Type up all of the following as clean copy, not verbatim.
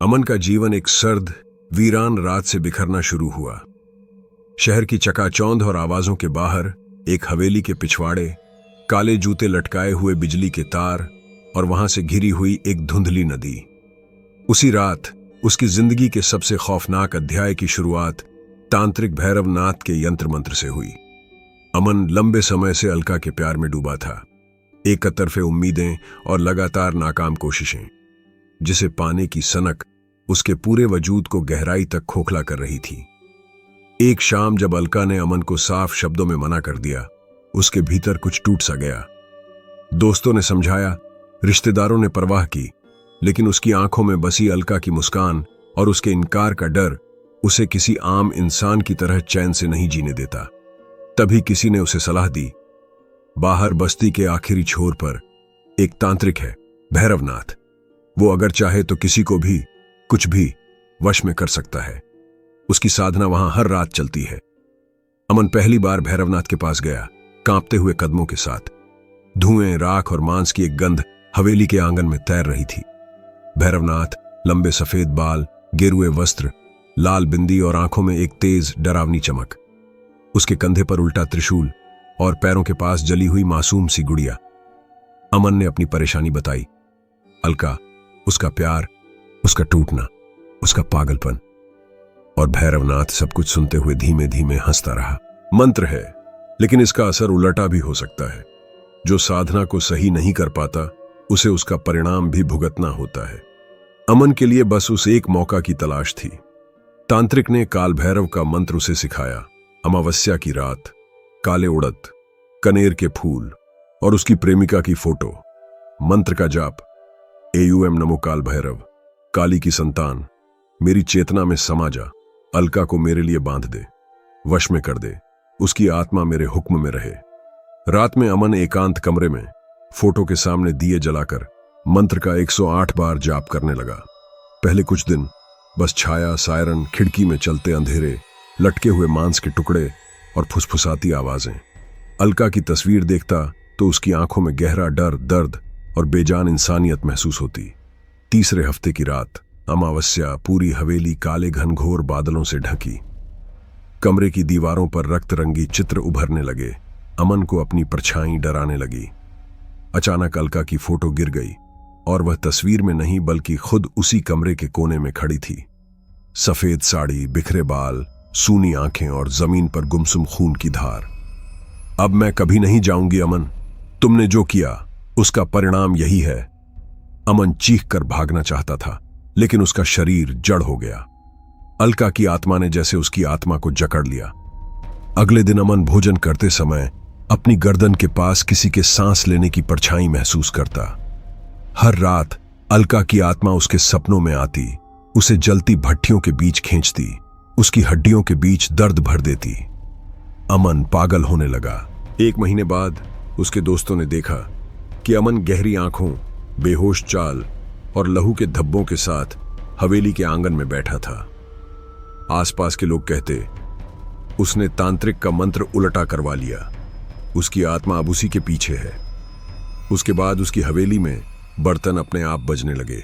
अमन का जीवन एक सर्द, वीरान रात से बिखरना शुरू हुआ। शहर की चकाचौंध और आवाजों के बाहर एक हवेली के पिछवाड़े, काले जूते लटकाए हुए बिजली के तार और वहां से घिरी हुई एक धुंधली नदी। उसी रात उसकी जिंदगी के सबसे खौफनाक अध्याय की शुरुआत तांत्रिक भैरवनाथ के यंत्र मंत्र से हुई। अमन लंबे समय से अलका के प्यार में डूबा था। एक तरफे उम्मीदें और लगातार नाकाम कोशिशें, जिसे पाने की सनक उसके पूरे वजूद को गहराई तक खोखला कर रही थी। एक शाम जब अलका ने अमन को साफ शब्दों में मना कर दिया, उसके भीतर कुछ टूट सा गया। दोस्तों ने समझाया, रिश्तेदारों ने परवाह की, लेकिन उसकी आंखों में बसी अलका की मुस्कान और उसके इनकार का डर उसे किसी आम इंसान की तरह चैन से नहीं जीने देता। तभी किसी ने उसे सलाह दी, बाहर बस्ती के आखिरी छोर पर एक तांत्रिक है, भैरवनाथ। वो अगर चाहे तो किसी को भी कुछ भी वश में कर सकता है। उसकी साधना वहां हर रात चलती है। अमन पहली बार भैरवनाथ के पास गया, कांपते हुए कदमों के साथ। धुएं, राख और मांस की एक गंध हवेली के आंगन में तैर रही थी। भैरवनाथ, लंबे सफेद बाल, गेरुए वस्त्र, लाल बिंदी और आंखों में एक तेज डरावनी चमक। उसके कंधे पर उल्टा त्रिशूल और पैरों के पास जली हुई मासूम सी गुड़िया। अमन ने अपनी परेशानी बताई। अलका, उसका प्यार, उसका टूटना, उसका पागलपन। और भैरवनाथ सब कुछ सुनते हुए धीमे धीमे हंसता रहा। मंत्र है, लेकिन इसका असर उलटा भी हो सकता है। जो साधना को सही नहीं कर पाता, उसे उसका परिणाम भी भुगतना होता है। अमन के लिए बस उस एक मौका की तलाश थी। तांत्रिक ने काल भैरव का मंत्र उसे सिखाया। अमावस्या की रात, काले उड़द, कनेर के फूल और उसकी प्रेमिका की फोटो। मंत्र का जाप, एयूएम नमो काल भैरव, काली की संतान, मेरी चेतना में समा जा, अलका को मेरे लिए बांध दे, वश में कर दे, उसकी आत्मा मेरे हुक्म में रहे। रात में अमन एकांत कमरे में फोटो के सामने दिए जलाकर मंत्र का 108 बार जाप करने लगा। पहले कुछ दिन बस छाया, सायरन, खिड़की में चलते अंधेरे, लटके हुए मांस के टुकड़े और फुसफुसाती आवाजें। अलका की तस्वीर देखता तो उसकी आंखों में गहरा डर, दर्द और बेजान इंसानियत महसूस होती। तीसरे हफ्ते की रात, अमावस्या, पूरी हवेली काले घनघोर बादलों से ढकी। कमरे की दीवारों पर रक्त रंगी चित्र उभरने लगे। अमन को अपनी परछाई डराने लगी। अचानक अलका की फोटो गिर गई और वह तस्वीर में नहीं बल्कि खुद उसी कमरे के कोने में खड़ी थी। सफेद साड़ी, बिखरे बाल, सूनी आंखें और जमीन पर गुमसुम खून की धार। अब मैं कभी नहीं जाऊंगी अमन, तुमने जो किया उसका परिणाम यही है। अमन चीख कर भागना चाहता था, लेकिन उसका शरीर जड़ हो गया। अलका की आत्मा ने जैसे उसकी आत्मा को जकड़ लिया। अगले दिन अमन भोजन करते समय अपनी गर्दन के पास किसी के सांस लेने की परछाई महसूस करता। हर रात अलका की आत्मा उसके सपनों में आती, उसे जलती भट्टियों के बीच खींचती, उसकी हड्डियों के बीच दर्द भर देती। अमन पागल होने लगा। एक महीने बाद उसके दोस्तों ने देखा कि अमन गहरी आंखों, बेहोश चाल और लहू के धब्बों के साथ हवेली के आंगन में बैठा था। आसपास के लोग कहते, उसने तांत्रिक का मंत्र उलटा करवा लिया, उसकी आत्मा अब उसी के पीछे है। उसके बाद उसकी हवेली में बर्तन अपने आप बजने लगे,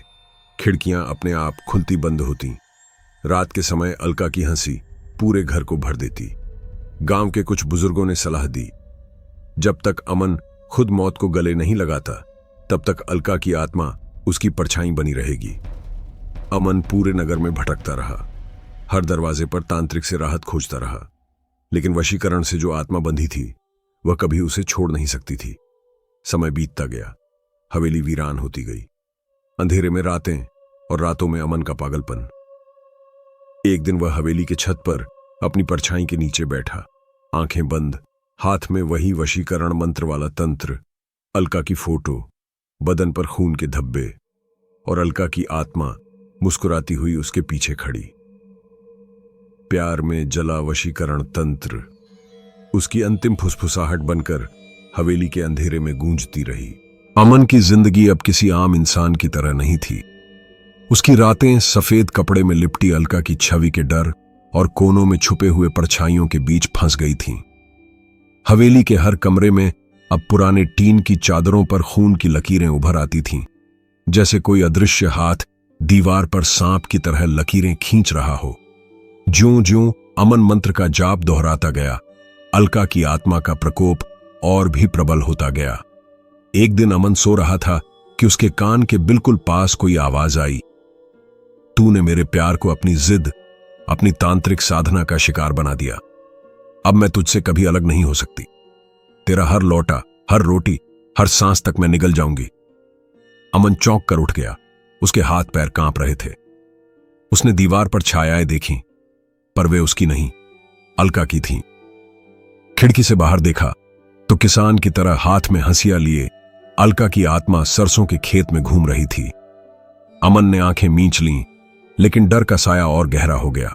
खिड़कियां अपने आप खुलती बंद होती। रात के समय अलका की हंसी पूरे घर को भर देती। गांव के कुछ बुजुर्गों ने सलाह दी, जब तक अमन खुद मौत को गले नहीं लगाता, तब तक अलका की आत्मा उसकी परछाई बनी रहेगी। अमन पूरे नगर में भटकता रहा, हर दरवाजे पर तांत्रिक से राहत खोजता रहा, लेकिन वशीकरण से जो आत्मा बंधी थी वह कभी उसे छोड़ नहीं सकती थी। समय बीतता गया, हवेली वीरान होती गई। अंधेरे में रातें और रातों में अमन का पागलपन। एक दिन वह हवेली के छत पर अपनी परछाई के नीचे बैठा, आंखें बंद, हाथ में वही वशीकरण मंत्र वाला तंत्र, अलका की फोटो, बदन पर खून के धब्बे और अलका की आत्मा मुस्कुराती हुई उसके पीछे खड़ी। प्यार में जला वशीकरण तंत्र उसकी अंतिम फुसफुसाहट बनकर हवेली के अंधेरे में गूंजती रही। अमन की जिंदगी अब किसी आम इंसान की तरह नहीं थी। उसकी रातें सफेद कपड़े में लिपटी अलका की छवि के डर और कोनों में छुपे हुए परछाइयों के बीच फंस गई थीं। हवेली के हर कमरे में अब पुराने टीन की चादरों पर खून की लकीरें उभर आती थीं, जैसे कोई अदृश्य हाथ दीवार पर सांप की तरह लकीरें खींच रहा हो। ज्यों-ज्यों अमन मंत्र का जाप दोहराता गया, अलका की आत्मा का प्रकोप और भी प्रबल होता गया। एक दिन अमन सो रहा था कि उसके कान के बिल्कुल पास कोई आवाज आई। तूने मेरे प्यार को अपनी जिद, अपनी तांत्रिक साधना का शिकार बना दिया। अब मैं तुझसे कभी अलग नहीं हो सकती। तेरा हर लौटा, हर रोटी, हर सांस तक मैं निगल जाऊंगी। अमन चौंक कर उठ गया। उसके हाथ पैर कांप रहे थे। उसने दीवार पर छायाएं देखीं, पर वे उसकी नहीं, अलका की थीं। खिड़की से बाहर देखा तो किसान की तरह हाथ में हंसिया लिए अलका की आत्मा सरसों के खेत में घूम रही थी। अमन ने आंखें मींच लीं, लेकिन डर का साया और गहरा हो गया।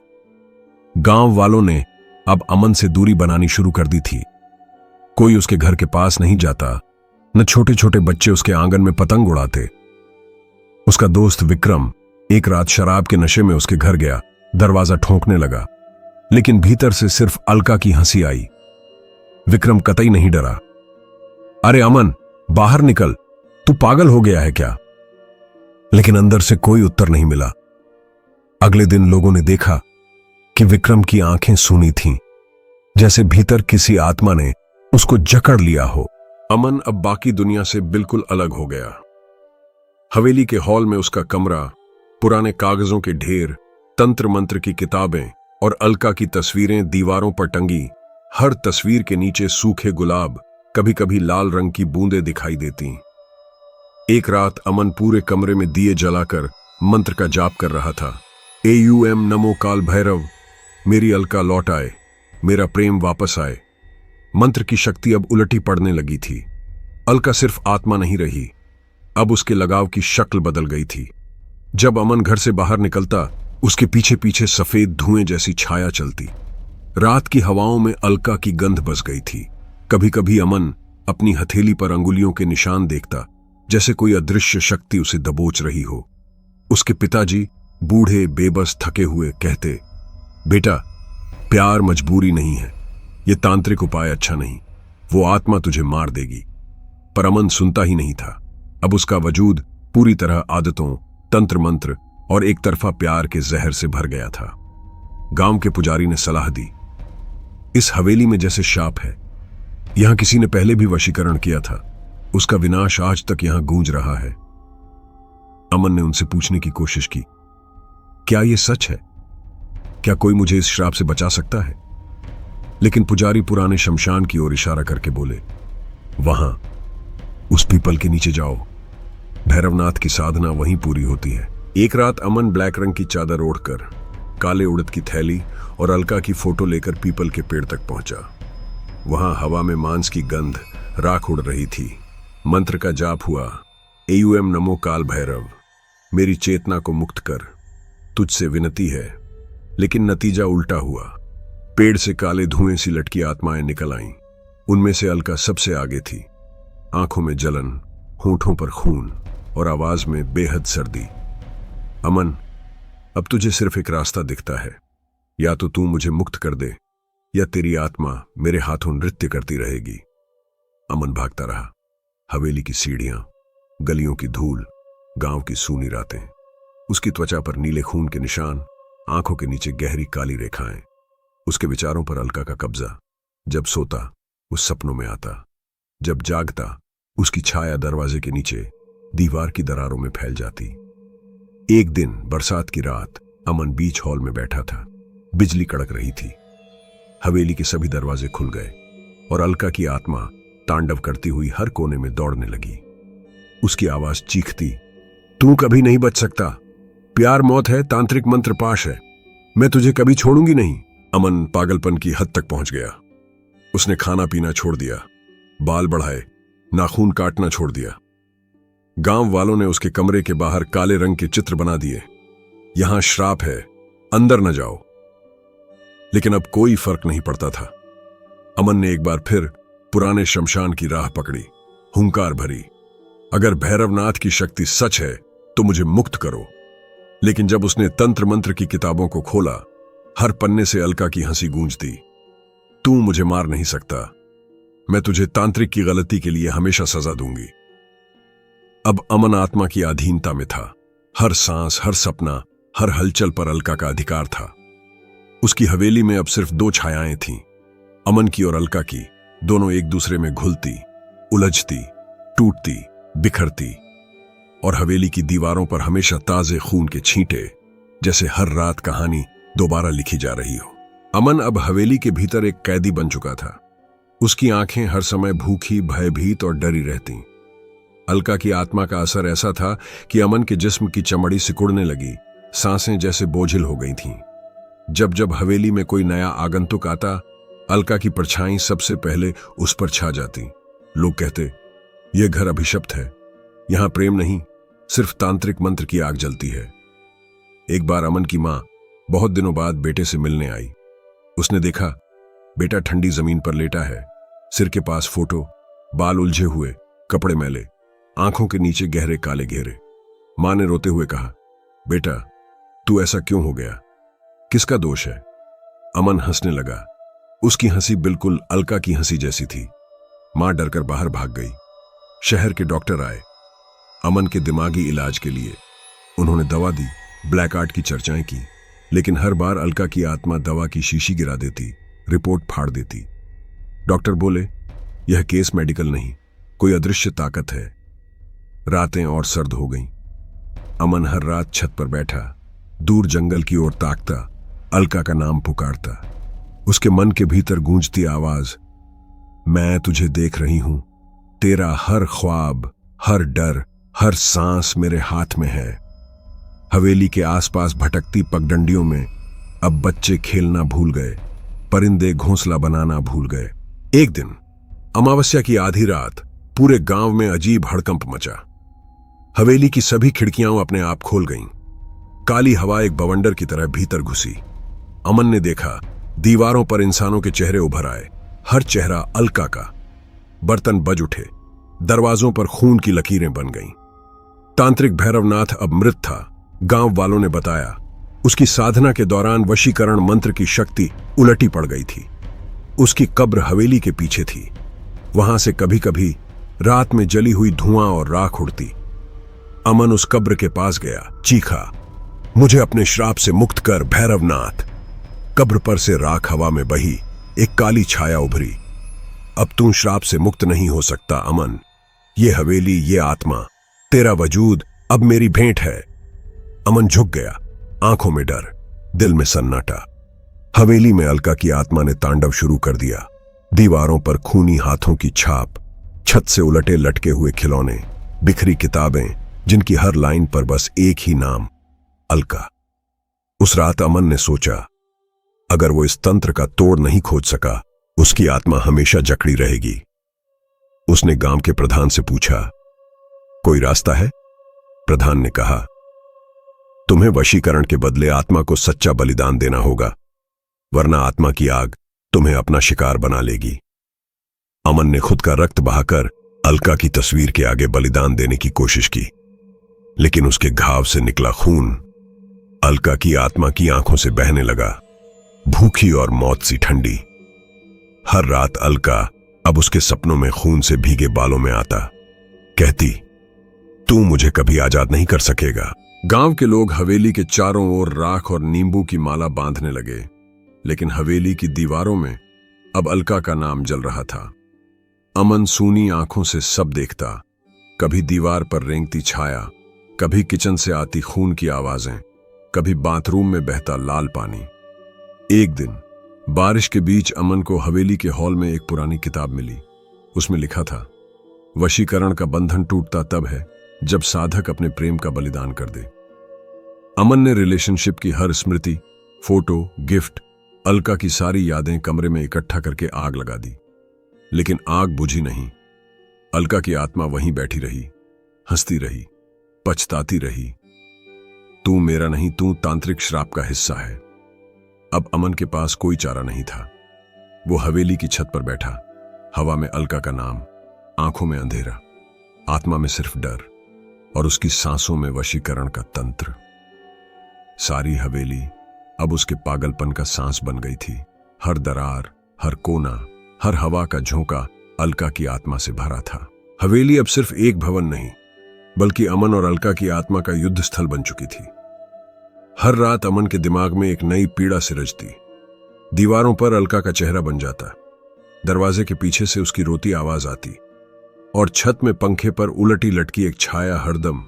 गांव वालों ने अब अमन से दूरी बनानी शुरू कर दी थी। कोई उसके घर के पास नहीं जाता, न छोटे छोटे बच्चे उसके आंगन में पतंग उड़ाते। उसका दोस्त विक्रम एक रात शराब के नशे में उसके घर गया, दरवाजा ठोंकने लगा, लेकिन भीतर से सिर्फ अलका की हंसी आई। विक्रम कतई नहीं डरा। अरे अमन, बाहर निकल, तू पागल हो गया है क्या? लेकिन अंदर से कोई उत्तर नहीं मिला। अगले दिन लोगों ने देखा कि विक्रम की आंखें सूनी थीं, जैसे भीतर किसी आत्मा ने उसको जकड़ लिया हो। अमन अब बाकी दुनिया से बिल्कुल अलग हो गया। हवेली के हॉल में उसका कमरा, पुराने कागजों के ढेर, तंत्र मंत्र की किताबें और अलका की तस्वीरें दीवारों पर टंगी। हर तस्वीर के नीचे सूखे गुलाब, कभी कभी लाल रंग की बूंदें दिखाई देती। एक रात अमन पूरे कमरे में दिए जलाकर मंत्र का जाप कर रहा था। एयूएम नमो काल भैरव, मेरी अलका लौट आए, मेरा प्रेम वापस आए। मंत्र की शक्ति अब उलटी पड़ने लगी थी। अलका सिर्फ आत्मा नहीं रही, अब उसके लगाव की शक्ल बदल गई थी। जब अमन घर से बाहर निकलता, उसके पीछे पीछे सफेद धुएं जैसी छाया चलती। रात की हवाओं में अलका की गंध बस गई थी। कभी कभी अमन अपनी हथेली पर अंगुलियों के निशान देखता, जैसे कोई अदृश्य शक्ति उसे दबोच रही हो। उसके पिताजी, बूढ़े बेबस थके हुए, कहते, बेटा, प्यार मजबूरी नहीं है, ये तांत्रिक उपाय अच्छा नहीं, वो आत्मा तुझे मार देगी। पर अमन सुनता ही नहीं था। अब उसका वजूद पूरी तरह आदतों, तंत्र मंत्र और एक तरफा प्यार के जहर से भर गया था। गांव के पुजारी ने सलाह दी, इस हवेली में जैसे शाप है, यहां किसी ने पहले भी वशीकरण किया था, उसका विनाश आज तक यहां गूंज रहा है। अमन ने उनसे पूछने की कोशिश की, क्या यह सच है? क्या कोई मुझे इस श्राप से बचा सकता है? लेकिन पुजारी पुराने शमशान की ओर इशारा करके बोले, वहां उस पीपल के नीचे जाओ, भैरवनाथ की साधना वहीं पूरी होती है। एक रात अमन ब्लैक रंग की चादर ओढ़कर, काले उड़द की थैली और अलका की फोटो लेकर पीपल के पेड़ तक पहुंचा। वहां हवा में मांस की गंध, राख उड़ रही थी। मंत्र का जाप हुआ, एयूएम नमो काल भैरव, मेरी चेतना को मुक्त कर, तुझसे विनती है। लेकिन नतीजा उल्टा हुआ। पेड़ से काले धुएं सी लटकी आत्माएं निकल आईं। उनमें से अलका सबसे आगे थी। आंखों में जलन, होठों पर खून और आवाज में बेहद सर्दी। अमन, अब तुझे सिर्फ एक रास्ता दिखता है, या तो तू मुझे मुक्त कर दे, या तेरी आत्मा मेरे हाथों नृत्य करती रहेगी। अमन भागता रहा। हवेली की सीढ़ियां, गलियों की धूल, गांव की सूनी रातें, उसकी त्वचा पर नीले खून के निशान, आंखों के नीचे गहरी काली रेखाएं। उसके विचारों पर अलका का कब्जा। जब सोता, वो सपनों में आता। जब जागता, उसकी छाया दरवाजे के नीचे दीवार की दरारों में फैल जाती। एक दिन बरसात की रात अमन बीच हॉल में बैठा था। बिजली कड़क रही थी। हवेली के सभी दरवाजे खुल गए और अलका की आत्मा तांडव करती हुई हर कोने में दौड़ने लगी। उसकी आवाज चीखती, तू कभी नहीं बच सकता, प्यार मौत है, तांत्रिक मंत्र पाश है, मैं तुझे कभी छोड़ूंगी नहीं। अमन पागलपन की हद तक पहुंच गया। उसने खाना पीना छोड़ दिया, बाल बढ़ाए, नाखून काटना छोड़ दिया। गांव वालों ने उसके कमरे के बाहर काले रंग के चित्र बना दिए, यहां श्राप है, अंदर न जाओ। लेकिन अब कोई फर्क नहीं पड़ता था। अमन ने एक बार फिर पुराने शमशान की राह पकड़ी, हुंकार भरी, अगर भैरवनाथ की शक्ति सच है तो मुझे मुक्त करो। लेकिन जब उसने तंत्र मंत्र की किताबों को खोला, हर पन्ने से अलका की हंसी गूंजती, तू मुझे मार नहीं सकता, मैं तुझे तांत्रिक की गलती के लिए हमेशा सजा दूंगी। अब अमन आत्मा की अधीनता में था। हर सांस, हर सपना, हर हलचल पर अलका का अधिकार था। उसकी हवेली में अब सिर्फ दो छायाएं थीं, अमन की और अलका की। दोनों एक दूसरे में घुलती, उलझती, टूटती, बिखरती, और हवेली की दीवारों पर हमेशा ताजे खून के छींटे, जैसे हर रात कहानी दोबारा लिखी जा रही हो। अमन अब हवेली के भीतर एक कैदी बन चुका था। उसकी आंखें हर समय भूखी, भयभीत और डरी रहती। अलका की आत्मा का असर ऐसा था कि अमन के जिस्म की चमड़ी सिकुड़ने लगी, सांसें जैसे बोझिल हो गई थीं। जब जब हवेली में कोई नया आगंतुक आता, अलका की परछाई सबसे पहले उस पर छा जाती। लोग कहते, यह घर अभिशप्त है, यहां प्रेम नहीं, सिर्फ तांत्रिक मंत्र की आग जलती है। एक बार अमन की मां बहुत दिनों बाद बेटे से मिलने आई। उसने देखा बेटा ठंडी जमीन पर लेटा है, सिर के पास फोटो, बाल उलझे हुए, कपड़े मैले, आंखों के नीचे गहरे काले घेरे। मां ने रोते हुए कहा, बेटा तू ऐसा क्यों हो गया, किसका दोष है? अमन हंसने लगा। उसकी हंसी बिल्कुल अलका की हंसी जैसी थी। मां डरकर बाहर भाग गई। शहर के डॉक्टर आए अमन के दिमागी इलाज के लिए। उन्होंने दवा दी, ब्लैक आर्ट की चर्चाएं की, लेकिन हर बार अलका की आत्मा दवा की शीशी गिरा देती, रिपोर्ट फाड़ देती। डॉक्टर बोले, यह केस मेडिकल नहीं, कोई अदृश्य ताकत है। रातें और सर्द हो गईं। अमन हर रात छत पर बैठा, दूर जंगल की ओर ताकता, अलका का नाम पुकारता। उसके मन के भीतर गूंजती आवाज, मैं तुझे देख रही हूं, तेरा हर ख्वाब, हर डर, हर सांस मेरे हाथ में है। हवेली के आसपास भटकती पगडंडियों में अब बच्चे खेलना भूल गए, परिंदे घोंसला बनाना भूल गए। एक दिन अमावस्या की आधी रात पूरे गांव में अजीब हड़कंप मचा। हवेली की सभी खिड़कियां अपने आप खोल गईं। काली हवा एक बवंडर की तरह भीतर घुसी। अमन ने देखा दीवारों पर इंसानों के चेहरे उभर आए, हर चेहरा अलका का। बर्तन बज उठे, दरवाजों पर खून की लकीरें बन गईं। तांत्रिक भैरवनाथ अब मृत था। गांव वालों ने बताया, उसकी साधना के दौरान वशीकरण मंत्र की शक्ति उलटी पड़ गई थी। उसकी कब्र हवेली के पीछे थी। वहां से कभी कभी रात में जली हुई धुआं और राख उड़ती। अमन उस कब्र के पास गया, चीखा, मुझे अपने श्राप से मुक्त कर भैरवनाथ। कब्र पर से राख हवा में बही, एक काली छाया उभरी। अब तू श्राप से मुक्त नहीं हो सकता अमन। ये हवेली, ये आत्मा, तेरा वजूद अब मेरी भेंट है। अमन झुक गया, आंखों में डर, दिल में सन्नाटा। हवेली में अलका की आत्मा ने तांडव शुरू कर दिया। दीवारों पर खूनी हाथों की छाप, छत से उलटे लटके हुए खिलौने, बिखरी किताबें जिनकी हर लाइन पर बस एक ही नाम, अलका। उस रात अमन ने सोचा, अगर वो इस तंत्र का तोड़ नहीं खोज सका, उसकी आत्मा हमेशा जकड़ी रहेगी। उसने गांव के प्रधान से पूछा, कोई रास्ता है? प्रधान ने कहा, तुम्हें वशीकरण के बदले आत्मा को सच्चा बलिदान देना होगा, वरना आत्मा की आग तुम्हें अपना शिकार बना लेगी। अमन ने खुद का रक्त बहाकर अलका की तस्वीर के आगे बलिदान देने की कोशिश की, लेकिन उसके घाव से निकला खून अलका की आत्मा की आंखों से बहने लगा, भूखी और मौत सी ठंडी। हर रात अलका अब उसके सपनों में खून से भीगे बालों में आता, कहती, तू मुझे कभी आजाद नहीं कर सकेगा। गांव के लोग हवेली के चारों ओर राख और नींबू की माला बांधने लगे, लेकिन हवेली की दीवारों में अब अलका का नाम जल रहा था। अमन सूनी आंखों से सब देखता, कभी दीवार पर रेंगती छाया, कभी किचन से आती खून की आवाजें, कभी बाथरूम में बहता लाल पानी। एक दिन बारिश के बीच अमन को हवेली के हॉल में एक पुरानी किताब मिली। उसमें लिखा था, वशीकरण का बंधन टूटता तब है जब साधक अपने प्रेम का बलिदान कर दे। अमन ने रिलेशनशिप की हर स्मृति, फोटो, गिफ्ट, अलका की सारी यादें कमरे में इकट्ठा करके आग लगा दी, लेकिन आग बुझी नहीं। अलका की आत्मा वहीं बैठी रही, हंसती रही, पछताती रही। तू मेरा नहीं, तू तांत्रिक श्राप का हिस्सा है। अब अमन के पास कोई चारा नहीं था। वो हवेली की छत पर बैठा, हवा में अलका का नाम, आंखों में अंधेरा, आत्मा में सिर्फ डर और उसकी सांसों में वशीकरण का तंत्र। सारी हवेली अब उसके पागलपन का सांस बन गई थी। हर दरार, हर कोना, हर हवा का झोंका अलका की आत्मा से भरा था। हवेली अब सिर्फ एक भवन नहीं, बल्कि अमन और अलका की आत्मा का युद्ध स्थल बन चुकी थी। हर रात अमन के दिमाग में एक नई पीड़ा सिरजती। दीवारों पर अलका का चेहरा बन जाता, दरवाजे के पीछे से उसकी रोती आवाज आती, और छत में पंखे पर उलटी लटकी एक छाया हरदम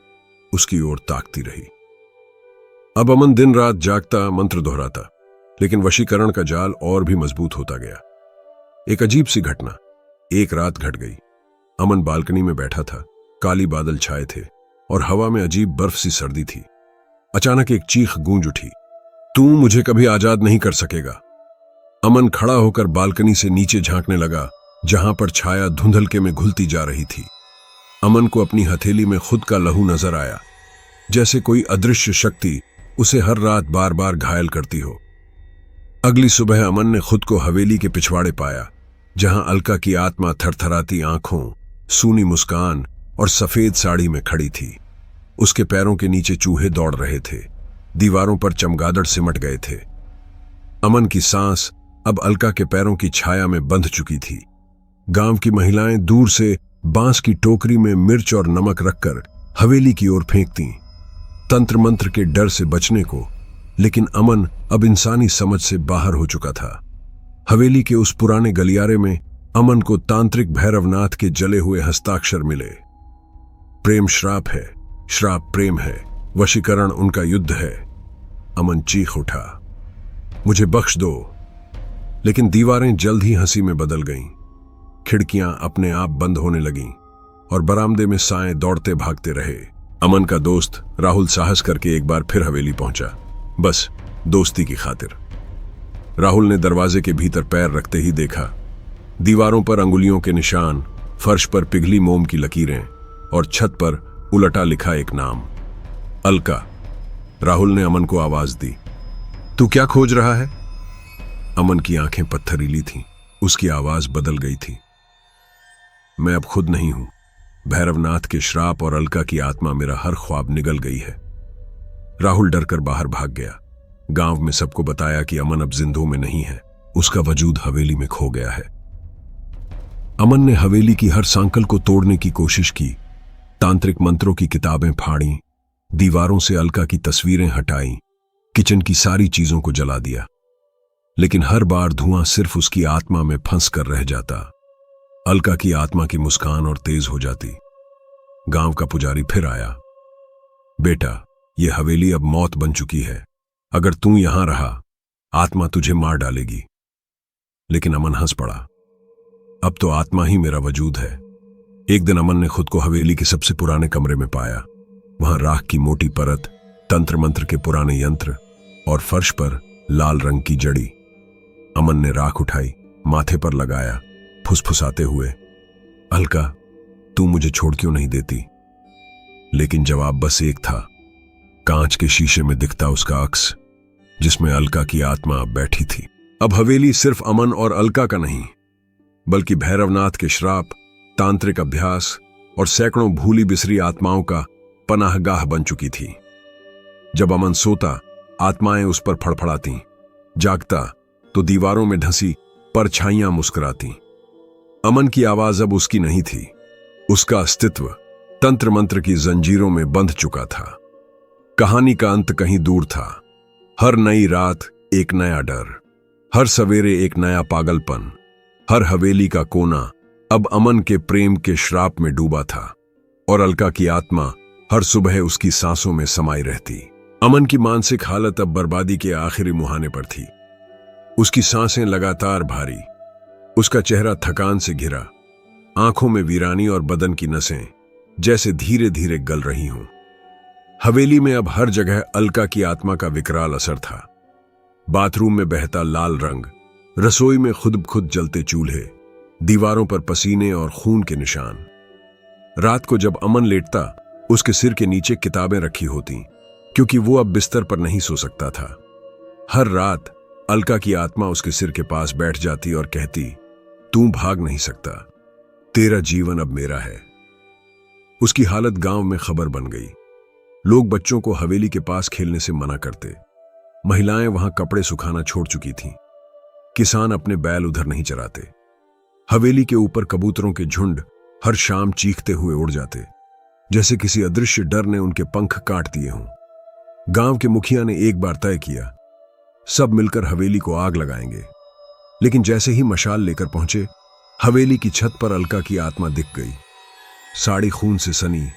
उसकी ओर ताकती रही। अब अमन दिन रात जागता, मंत्र दोहराता, लेकिन वशीकरण का जाल और भी मजबूत होता गया। एक अजीब सी घटना एक रात घट गई। अमन बालकनी में बैठा था, काली बादल छाए थे और हवा में अजीब बर्फ सी सर्दी थी। अचानक एक चीख गूंज उठी, तू मुझे कभी आजाद नहीं कर सकेगा। अमन खड़ा होकर बालकनी से नीचे झांकने लगा, जहां पर छाया धुंधलके में घुलती जा रही थी। अमन को अपनी हथेली में खुद का लहू नजर आया, जैसे कोई अदृश्य शक्ति उसे हर रात बार बार घायल करती हो। अगली सुबह अमन ने खुद को हवेली के पिछवाड़े पाया, जहां अलका की आत्मा थरथराती आंखों, सूनी मुस्कान और सफेद साड़ी में खड़ी थी। उसके पैरों के नीचे चूहे दौड़ रहे थे, दीवारों पर चमगादड़ सिमट गए थे। अमन की सांस अब अलका के पैरों की छाया में बंध चुकी थी। गांव की महिलाएं दूर से बांस की टोकरी में मिर्च और नमक रखकर हवेली की ओर फेंकती, तंत्र मंत्र के डर से बचने को। लेकिन अमन अब इंसानी समझ से बाहर हो चुका था। हवेली के उस पुराने गलियारे में अमन को तांत्रिक भैरवनाथ के जले हुए हस्ताक्षर मिले। प्रेम श्राप है, श्राप प्रेम है, वशीकरण उनका युद्ध है। अमन चीख उठा, मुझे बख्श दो। लेकिन दीवारें जल्द ही हंसी में बदल गईं। खिड़कियां अपने आप बंद होने लगीं और बरामदे में साएं दौड़ते भागते रहे। अमन का दोस्त राहुल साहस करके एक बार फिर हवेली पहुंचा, बस दोस्ती की खातिर। राहुल ने दरवाजे के भीतर पैर रखते ही देखा, दीवारों पर अंगुलियों के निशान, फर्श पर पिघली मोम की लकीरें और छत पर उलटा लिखा एक नाम, अलका। राहुल ने अमन को आवाज दी, तू क्या खोज रहा है? अमन की आंखें पत्थरीली थीं, उसकी आवाज बदल गई थी। मैं अब खुद नहीं हूं। भैरवनाथ के श्राप और अलका की आत्मा मेरा हर ख्वाब निगल गई है। राहुल डरकर बाहर भाग गया। गांव में सबको बताया कि अमन अब जिंदों में नहीं है, उसका वजूद हवेली में खो गया है। अमन ने हवेली की हर सांकल को तोड़ने की कोशिश की, तांत्रिक मंत्रों की किताबें फाड़ी, दीवारों से अलका की तस्वीरें हटाई, किचन की सारी चीजों को जला दिया। लेकिन हर बार धुआं सिर्फ उसकी आत्मा में फंस कर रह जाता। अलका की आत्मा की मुस्कान और तेज हो जाती। गांव का पुजारी फिर आया, बेटा, यह हवेली अब मौत बन चुकी है। अगर तू यहां रहा, आत्मा तुझे मार डालेगी। लेकिन अमन हंस पड़ा, अब तो आत्मा ही मेरा वजूद है। एक दिन अमन ने खुद को हवेली के सबसे पुराने कमरे में पाया। वहां राख की मोटी परत, तंत्र मंत्र के पुराने यंत्र और फर्श पर लाल रंग की जड़ी। अमन ने राख उठाई, माथे पर लगाया, फुसफुसाते हुए, अलका, तू मुझे छोड़ क्यों नहीं देती? लेकिन जवाब बस एक था, कांच के शीशे में दिखता उसका अक्स, जिसमें अलका की आत्मा अब बैठी थी। अब हवेली सिर्फ अमन और अलका का नहीं, बल्कि भैरवनाथ के श्राप, तांत्रिक अभ्यास और सैकड़ों भूली बिसरी आत्माओं का पनाहगाह बन चुकी थी। जब अमन सोता, आत्माएं उस पर फड़फड़ाती, जागता तो दीवारों में ढंसी परछाइयां मुस्कुराती। अमन की आवाज अब उसकी नहीं थी, उसका अस्तित्व तंत्र मंत्र की जंजीरों में बंध चुका था। कहानी का अंत कहीं दूर था। हर नई रात एक नया डर, हर सवेरे एक नया पागलपन, हर हवेली का कोना अब अमन के प्रेम के श्राप में डूबा था, और अलका की आत्मा हर सुबह उसकी सांसों में समाई रहती। अमन की मानसिक हालत अब बर्बादी के आखिरी मुहाने पर थी। उसकी सांसें लगातार भारी, उसका चेहरा थकान से घिरा, आंखों में वीरानी और बदन की नसें जैसे धीरे धीरे गल रही हों। हवेली में अब हर जगह अलका की आत्मा का विकराल असर था। बाथरूम में बहता लाल रंग, रसोई में खुद ब खुद जलते चूल्हे, दीवारों पर पसीने और खून के निशान। रात को जब अमन लेटता, उसके सिर के नीचे किताबें रखी होती, क्योंकि वो अब बिस्तर पर नहीं सो सकता था। हर रात अलका की आत्मा उसके सिर के पास बैठ जाती और कहती, तू भाग नहीं सकता, तेरा जीवन अब मेरा है। उसकी हालत गांव में खबर बन गई। लोग बच्चों को हवेली के पास खेलने से मना करते। महिलाएं वहां कपड़े सुखाना छोड़ चुकी थीं। किसान अपने बैल उधर नहीं चराते। हवेली के ऊपर कबूतरों के झुंड हर शाम चीखते हुए उड़ जाते। जैसे किसी अदृश्य डर ने उनके पंख काट दिए हों। गांव के मुखिया ने एक बार तय किया, सब मिलकर हवेली को आग लगाएंगे। लेकिन जैसे ही मशाल लेकर पहुंचे, हवेली की छत पर अलका की आत्मा दिख गई। साड़ी खून से सनी,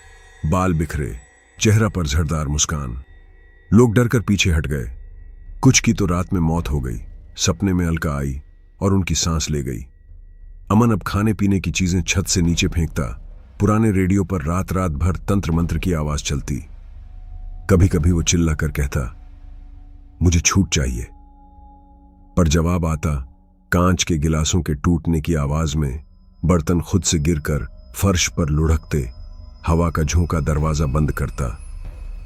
बाल बिखरे, चेहरा पर झड़दार मुस्कान। लोग डरकर पीछे हट गए। कुछ की तो रात में मौत हो गई। सपने में अलका आई और उनकी सांस ले गई। अमन अब खाने पीने की चीजें छत से नीचे फेंकता। पुराने रेडियो पर रात रात भर तंत्र मंत्र की आवाज चलती। कभी कभी वो चिल्ला कर कहता, मुझे छूट चाहिए। पर जवाब आता कांच के गिलासों के टूटने की आवाज में, बर्तन खुद से गिरकर फर्श पर लुढ़कते, हवा का झोंका दरवाजा बंद करता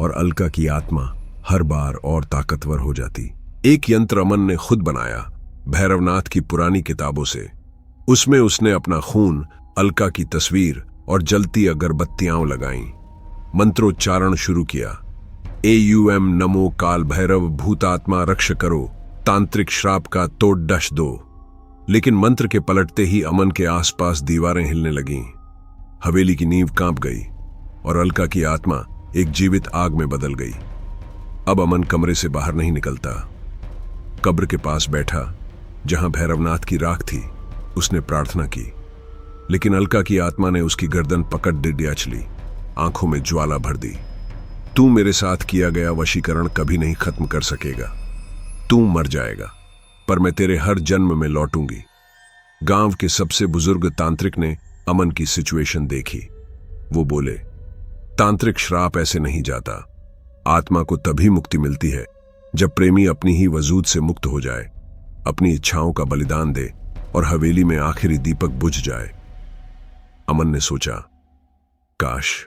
और अलका की आत्मा हर बार और ताकतवर हो जाती। एक यंत्र अमन ने खुद बनाया, भैरवनाथ की पुरानी किताबों से। उसमें उसने अपना खून, अलका की तस्वीर और जलती अगरबत्तियां लगाईं। मंत्रोच्चारण शुरू किया, AUM नमो काल भैरव भूतात्मा रक्ष करो, तांत्रिक श्राप का तोड़ डश दो। लेकिन मंत्र के पलटते ही अमन के आसपास दीवारें हिलने लगीं। हवेली की नींव कांप गई और अलका की आत्मा एक जीवित आग में बदल गई। अब अमन कमरे से बाहर नहीं निकलता। कब्र के पास बैठा जहां भैरवनाथ की राख थी, उसने प्रार्थना की। लेकिन अलका की आत्मा ने उसकी गर्दन पकड़ डिडियाच ली, आंखों में ज्वाला भर दी। तू मेरे साथ किया गया वशीकरण कभी नहीं खत्म कर सकेगा। तू मर जाएगा, पर मैं तेरे हर जन्म में लौटूंगी। गांव के सबसे बुजुर्ग तांत्रिक ने अमन की सिचुएशन देखी। वो बोले, तांत्रिक श्राप ऐसे नहीं जाता। आत्मा को तभी मुक्ति मिलती है जब प्रेमी अपनी ही वजूद से मुक्त हो जाए, अपनी इच्छाओं का बलिदान दे और हवेली में आखिरी दीपक बुझ जाए। अमन ने सोचा, काश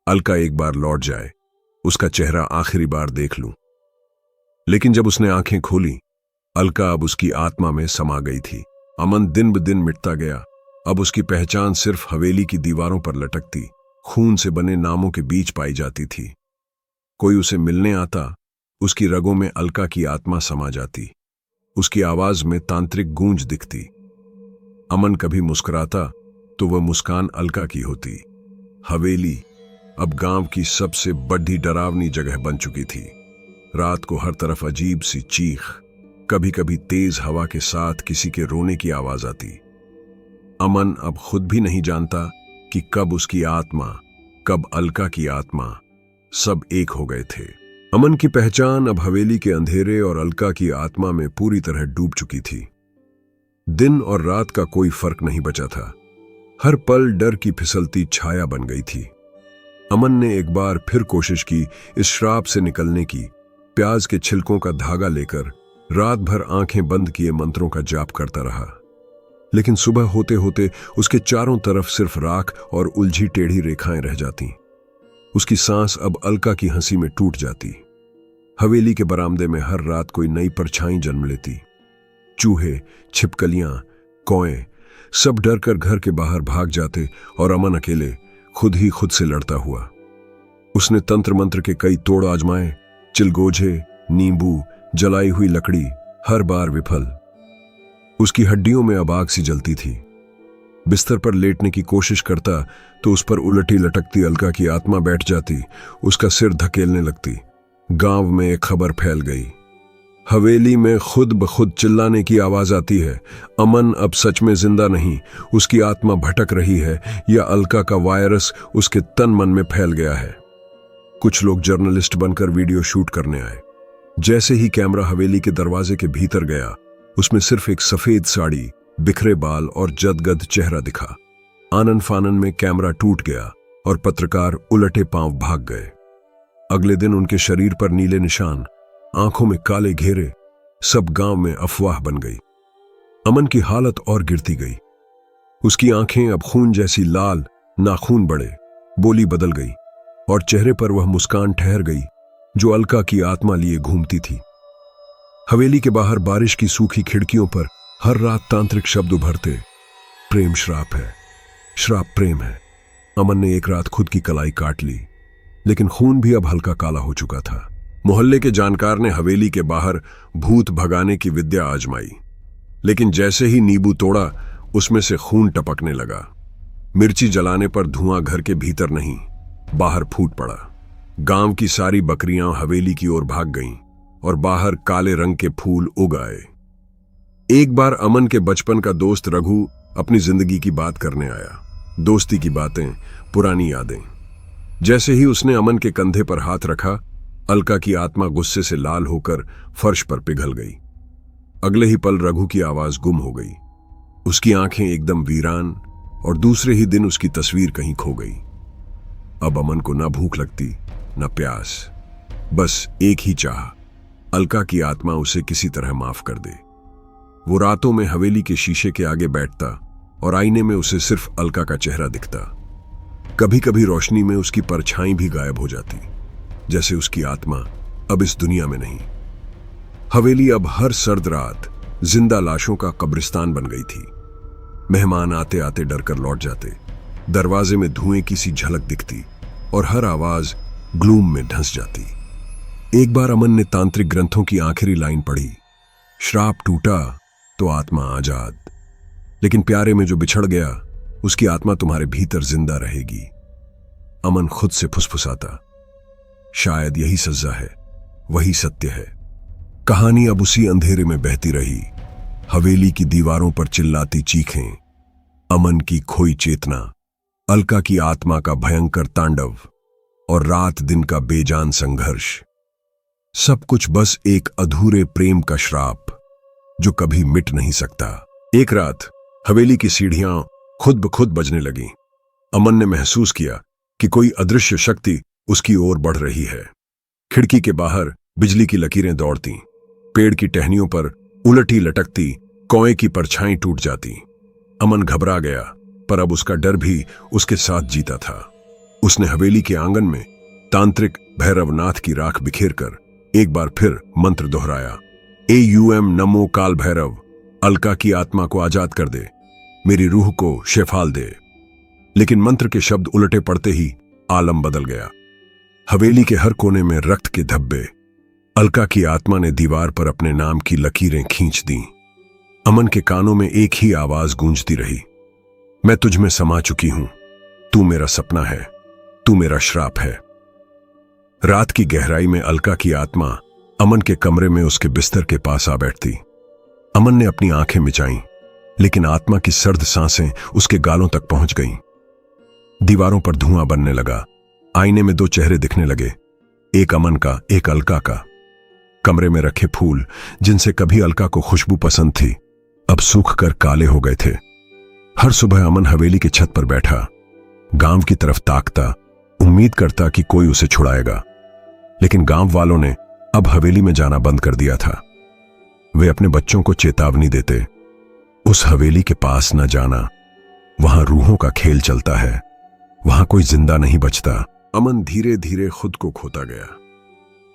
अलका एक बार लौट जाए, उसका चेहरा आखिरी बार देख लूं। लेकिन जब उसने आंखें खोली, अलका अब उसकी आत्मा में समा गई थी। अमन दिन ब दिन मिटता गया। अब उसकी पहचान सिर्फ हवेली की दीवारों पर लटकती, खून से बने नामों के बीच पाई जाती थी। कोई उसे मिलने आता, उसकी रगों में अलका की आत्मा समा जाती, उसकी आवाज में तांत्रिक गूंज दिखती। अमन कभी मुस्कुराता तो वह मुस्कान अलका की होती। हवेली अब गांव की सबसे बड़ी डरावनी जगह बन चुकी थी। रात को हर तरफ अजीब सी चीख, कभी कभी तेज हवा के साथ किसी के रोने की आवाज आती। अमन अब खुद भी नहीं जानता कि कब उसकी आत्मा, कब अलका की आत्मा, सब एक हो गए थे। अमन की पहचान अब हवेली के अंधेरे और अलका की आत्मा में पूरी तरह डूब चुकी थी। दिन और रात का कोई फर्क नहीं बचा था। हर पल डर की फिसलती छाया बन गई थी। अमन ने एक बार फिर कोशिश की इस श्राप से निकलने की। प्याज के छिलकों का धागा लेकर रात भर आंखें बंद किए मंत्रों का जाप करता रहा। लेकिन सुबह होते होते उसके चारों तरफ सिर्फ राख और उलझी टेढ़ी रेखाएं रह जाती। उसकी सांस अब अलका की हंसी में टूट जाती। हवेली के बरामदे में हर रात कोई नई परछाई जन्म लेती। चूहे, छिपकलियां, कौएं सब डर कर घर के बाहर भाग जाते और अमन अकेले खुद ही खुद से लड़ता हुआ। उसने तंत्र मंत्र के कई तोड़ आजमाए, चिलगोझे, नींबू, जलाई हुई लकड़ी, हर बार विफल। उसकी हड्डियों में अब आग सी जलती थी। बिस्तर पर लेटने की कोशिश करता तो उस पर उलटी लटकती अलका की आत्मा बैठ जाती, उसका सिर धकेलने लगती। गांव में एक खबर फैल गई। हवेली में खुद ब खुद चिल्लाने की आवाज आती है, अमन अब सच में जिंदा नहीं, उसकी आत्मा भटक रही है या अलका का वायरस उसके तन मन में फैल गया है। कुछ लोग जर्नलिस्ट बनकर वीडियो शूट करने आए। जैसे ही कैमरा हवेली के दरवाजे के भीतर गया, उसमें सिर्फ एक सफेद साड़ी, बिखरे बाल और जदगद चेहरा दिखा। आनन फानन में कैमरा टूट गया और पत्रकार उलटे पांव भाग गए। अगले दिन उनके शरीर पर नीले निशान, आंखों में काले घेरे, सब गांव में अफवाह बन गई। अमन की हालत और गिरती गई। उसकी आंखें अब खून जैसी लाल, नाखून बड़े, बोली बदल गई और चेहरे पर वह मुस्कान ठहर गई जो अलका की आत्मा लिए घूमती थी। हवेली के बाहर बारिश की सूखी खिड़कियों पर हर रात तांत्रिक शब्द उभरते, प्रेम श्राप है, श्राप प्रेम है। अमन ने एक रात खुद की कलाई काट ली, लेकिन खून भी अब हल्का काला हो चुका था। मोहल्ले के जानकार ने हवेली के बाहर भूत भगाने की विद्या आजमाई, लेकिन जैसे ही नींबू तोड़ा उसमें से खून टपकने लगा। मिर्ची जलाने पर धुआं घर के भीतर नहीं, बाहर फूट पड़ा। गांव की सारी बकरियां हवेली की ओर भाग गईं और बाहर काले रंग के फूल उग आए। एक बार अमन के बचपन का दोस्त रघु अपनी जिंदगी की बात करने आया। दोस्ती की बातें, पुरानी यादें। जैसे ही उसने अमन के कंधे पर हाथ रखा, अलका की आत्मा गुस्से से लाल होकर फर्श पर पिघल गई। अगले ही पल रघु की आवाज गुम हो गई। उसकी आंखें एकदम वीरान और दूसरे ही दिन उसकी तस्वीर कहीं खो गई। अब अमन को ना भूख लगती ना प्यास, बस एक ही चाह, अलका की आत्मा उसे किसी तरह माफ कर दे। वो रातों में हवेली के शीशे के आगे बैठता और आईने में उसे सिर्फ अलका का चेहरा दिखता। कभी कभी रोशनी में उसकी परछाई भी गायब हो जाती, जैसे उसकी आत्मा अब इस दुनिया में नहीं। हवेली अब हर सर्द रात जिंदा लाशों का कब्रिस्तान बन गई थी। मेहमान आते आते डरकर लौट जाते, दरवाजे में धुएं की सी झलक दिखती और हर आवाज ग्लूम में ढंस जाती। एक बार अमन ने तांत्रिक ग्रंथों की आखिरी लाइन पढ़ी, श्राप टूटा तो आत्मा आजाद, लेकिन प्यारे में जो बिछड़ गया उसकी आत्मा तुम्हारे भीतर जिंदा रहेगी। अमन खुद से फुसफुसाता, शायद यही सजा है, वही सत्य है। कहानी अब उसी अंधेरे में बहती रही। हवेली की दीवारों पर चिल्लाती चीखें, अमन की खोई चेतना, अलका की आत्मा का भयंकर तांडव और रात दिन का बेजान संघर्ष। सब कुछ बस एक अधूरे प्रेम का श्राप जो कभी मिट नहीं सकता। एक रात हवेली की सीढ़ियां खुद ब खुद बजने लगीं। अमन ने महसूस किया कि कोई अदृश्य शक्ति उसकी ओर बढ़ रही है। खिड़की के बाहर बिजली की लकीरें दौड़तीं, पेड़ की टहनियों पर उलटी लटकती कौए की परछाई टूट जाती। अमन घबरा गया, पर अब उसका डर भी उसके साथ जीता था। उसने हवेली के आंगन में तांत्रिक भैरवनाथ की राख बिखेरकर एक बार फिर मंत्र दोहराया, AUM नमो काल भैरव, अलका की आत्मा को आजाद कर दे, मेरी रूह को शेफाल दे। लेकिन मंत्र के शब्द उलटे पड़ते ही आलम बदल गया। हवेली के हर कोने में रक्त के धब्बे। अलका की आत्मा ने दीवार पर अपने नाम की लकीरें खींच दी। अमन के कानों में एक ही आवाज गूंजती रही, मैं तुझ में समा चुकी हूं, तू मेरा सपना है, तू मेरा श्राप है। रात की गहराई में अलका की आत्मा अमन के कमरे में उसके बिस्तर के पास आ बैठती। अमन ने अपनी आंखें मिचाईं, लेकिन आत्मा की सर्द सांसें उसके गालों तक पहुंच गईं। दीवारों पर धुआं बनने लगा। आईने में दो चेहरे दिखने लगे, एक अमन का, एक अलका का। कमरे में रखे फूल, जिनसे कभी अलका को खुशबू पसंद थी, अब सूख कर काले हो गए थे। हर सुबह अमन हवेली की छत पर बैठा, गांव की तरफ ताकता, उम्मीद करता कि कोई उसे छुड़ाएगा। लेकिन गांव वालों ने अब हवेली में जाना बंद कर दिया था। वे अपने बच्चों को चेतावनी देते, उस हवेली के पास न जाना, वहां रूहों का खेल चलता है, वहां कोई जिंदा नहीं बचता। अमन धीरे धीरे खुद को खोता गया।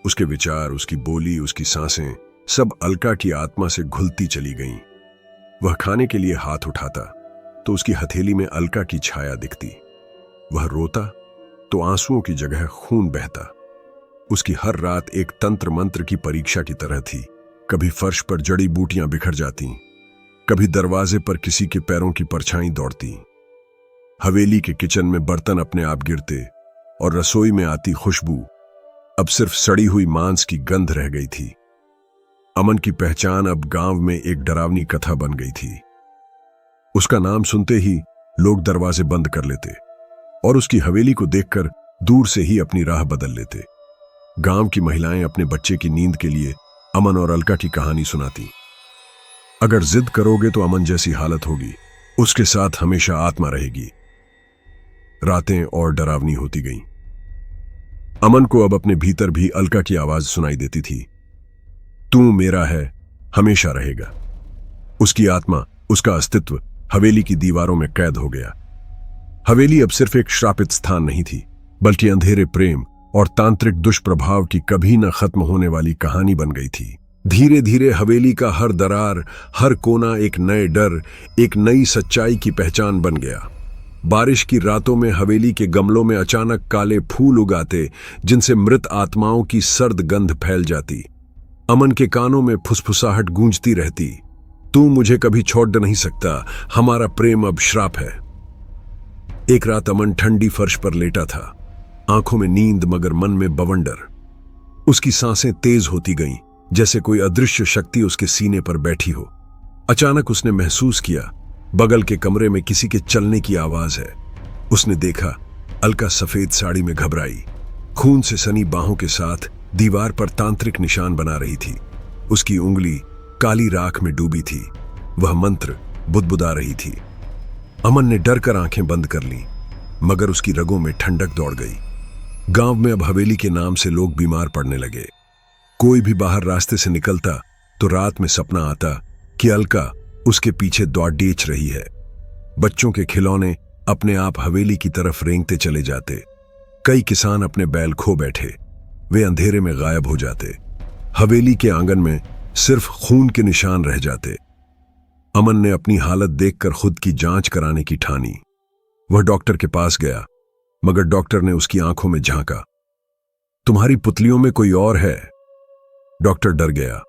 उसके विचार, उसकी बोली, उसकी सांसें सब अलका की आत्मा से घुलती चली गईं। वह खाने के लिए हाथ उठाता तो उसकी हथेली में अलका की छाया दिखती। वह रोता तो आंसुओं की जगह खून बहता। उसकी हर रात एक तंत्र मंत्र की परीक्षा की तरह थी। कभी फर्श पर जड़ी बूटियां बिखर जाती, कभी दरवाजे पर किसी के पैरों की परछाई दौड़ती। हवेली के किचन में बर्तन अपने आप गिरते और रसोई में आती खुशबू अब सिर्फ सड़ी हुई मांस की गंध रह गई थी। अमन की पहचान अब गांव में एक डरावनी कथा बन गई थी। उसका नाम सुनते ही लोग दरवाजे बंद कर लेते और उसकी हवेली को देखकर दूर से ही अपनी राह बदल लेते। गांव की महिलाएं अपने बच्चे की नींद के लिए अमन और अलका की कहानी सुनाती। अगर जिद करोगे तो अमन जैसी हालत होगी, उसके साथ हमेशा आत्मा रहेगी। रातें और डरावनी होती गईं। अमन को अब अपने भीतर भी अलका की आवाज सुनाई देती थी, तू मेरा है, हमेशा रहेगा। उसकी आत्मा, उसका अस्तित्व हवेली की दीवारों में कैद हो गया। हवेली अब सिर्फ एक श्रापित स्थान नहीं थी, बल्कि अंधेरे प्रेम और तांत्रिक दुष्प्रभाव की कभी न खत्म होने वाली कहानी बन गई थी। धीरे धीरे हवेली का हर दरार, हर कोना एक नए डर, एक नई सच्चाई की पहचान बन गया। बारिश की रातों में हवेली के गमलों में अचानक काले फूल उगाते, जिनसे मृत आत्माओं की सर्द गंध फैल जाती। अमन के कानों में फुसफुसाहट गूंजती रहती, तू मुझे कभी छोड़ नहीं सकता, हमारा प्रेम अब श्राप है। एक रात अमन ठंडी फर्श पर लेटा था। आंखों में नींद मगर मन में बवंडर। उसकी सांसें तेज होती गईं, जैसे कोई अदृश्य शक्ति उसके सीने पर बैठी हो। अचानक उसने महसूस किया बगल के कमरे में किसी के चलने की आवाज है। उसने देखा अलका सफेद साड़ी में घबराई, खून से सनी बाहों के साथ दीवार पर तांत्रिक निशान बना रही थी। उसकी उंगली काली राख में डूबी थी, वह मंत्र बुदबुदा रही थी। अमन ने डर कर आंखें बंद कर लीं, मगर उसकी रगों में ठंडक दौड़ गई। गांव में अब हवेली के नाम से लोग बीमार पड़ने लगे। कोई भी बाहर रास्ते से निकलता तो रात में सपना आता कि अलका उसके पीछे दौड़ डेच रही है। बच्चों के खिलौने अपने आप हवेली की तरफ रेंगते चले जाते। कई किसान अपने बैल खो बैठे, वे अंधेरे में गायब हो जाते। हवेली के आंगन में सिर्फ खून के निशान रह जाते। अमन ने अपनी हालत देखकर खुद की जांच कराने की ठानी। वह डॉक्टर के पास गया, मगर डॉक्टर ने उसकी आंखों में झांका। तुम्हारी पुतलियों में कोई और है। डॉक्टर डर गया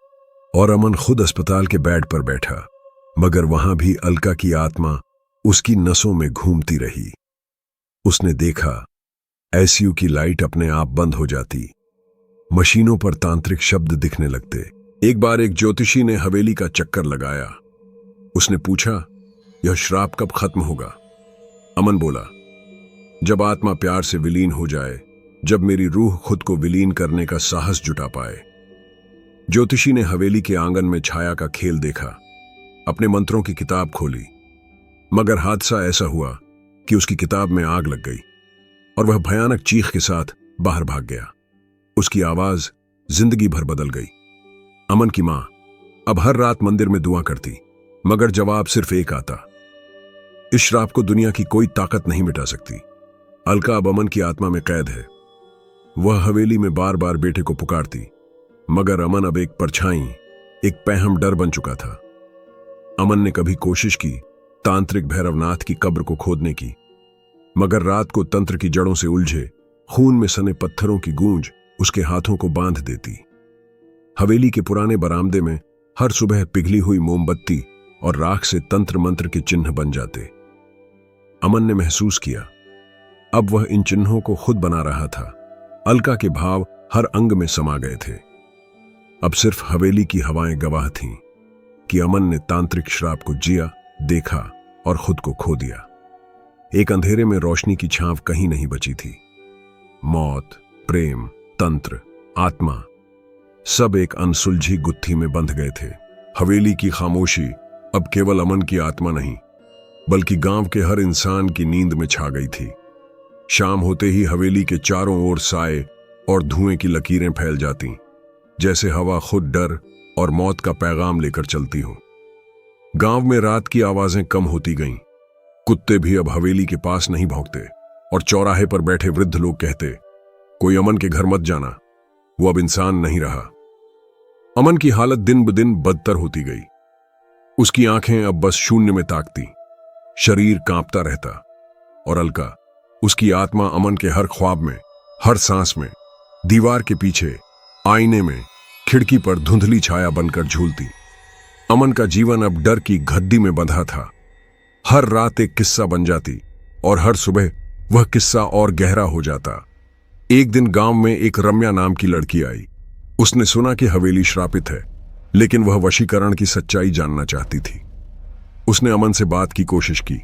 और अमन खुद अस्पताल के बेड पर बैठा, मगर वहां भी अलका की आत्मा उसकी नसों में घूमती रही। उसने देखा आईसीयू की लाइट अपने आप बंद हो जाती, मशीनों पर तांत्रिक शब्द दिखने लगते। एक बार एक ज्योतिषी ने हवेली का चक्कर लगाया। उसने पूछा, यह श्राप कब खत्म होगा? अमन बोला, जब आत्मा प्यार से विलीन हो जाए, जब मेरी रूह खुद को विलीन करने का साहस जुटा पाए। ज्योतिषी ने हवेली के आंगन में छाया का खेल देखा, अपने मंत्रों की किताब खोली, मगर हादसा ऐसा हुआ कि उसकी किताब में आग लग गई और वह भयानक चीख के साथ बाहर भाग गया। उसकी आवाज जिंदगी भर बदल गई। अमन की मां अब हर रात मंदिर में दुआ करती, मगर जवाब सिर्फ एक आता, इस श्राप को दुनिया की कोई ताकत नहीं मिटा सकती। अलका अब अमन की आत्मा में कैद है। वह हवेली में बार बार बेटे को पुकारती, मगर अमन अब एक परछाई, एक पैहम डर बन चुका था। अमन ने कभी कोशिश की तांत्रिक भैरवनाथ की कब्र को खोदने की, मगर रात को तंत्र की जड़ों से उलझे खून में सने पत्थरों की गूंज उसके हाथों को बांध देती। हवेली के पुराने बरामदे में हर सुबह पिघली हुई मोमबत्ती और राख से तंत्र मंत्र के चिन्ह बन जाते। अमन ने महसूस किया अब वह इन चिन्हों को खुद बना रहा था। अलका के भाव हर अंग में समा गए थे। अब सिर्फ हवेली की हवाएं गवाह थीं कि अमन ने तांत्रिक श्राप को जिया, देखा और खुद को खो दिया। एक अंधेरे में रोशनी की छांव कहीं नहीं बची थी। मौत, प्रेम, तंत्र, आत्मा सब एक अनसुलझी गुत्थी में बंध गए थे। हवेली की खामोशी अब केवल अमन की आत्मा नहीं, बल्कि गांव के हर इंसान की नींद में छा गई थी। शाम होते ही हवेली के चारों ओर साए और धुएं की लकीरें फैल जाती, जैसे हवा खुद डर और मौत का पैगाम लेकर चलती हो। गांव में रात की आवाजें कम होती गईं। कुत्ते भी अब हवेली के पास नहीं भौंकते और चौराहे पर बैठे वृद्ध लोग कहते, कोई अमन के घर मत जाना, वो अब इंसान नहीं रहा। अमन की हालत दिन ब दिन बदतर होती गई। उसकी आंखें अब बस शून्य में ताकती, शरीर कांपता रहता और अलका, उसकी आत्मा अमन के हर ख्वाब में, हर सांस में, दीवार के पीछे, आईने में, खिड़की पर धुंधली छाया बनकर झूलती। अमन का जीवन अब डर की गद्दी में बंधा था। हर रात एक किस्सा बन जाती और हर सुबह वह किस्सा और गहरा हो जाता। एक दिन गांव में एक रम्या नाम की लड़की आई। उसने सुना कि हवेली श्रापित है, लेकिन वह वशीकरण की सच्चाई जानना चाहती थी। उसने अमन से बात की कोशिश की,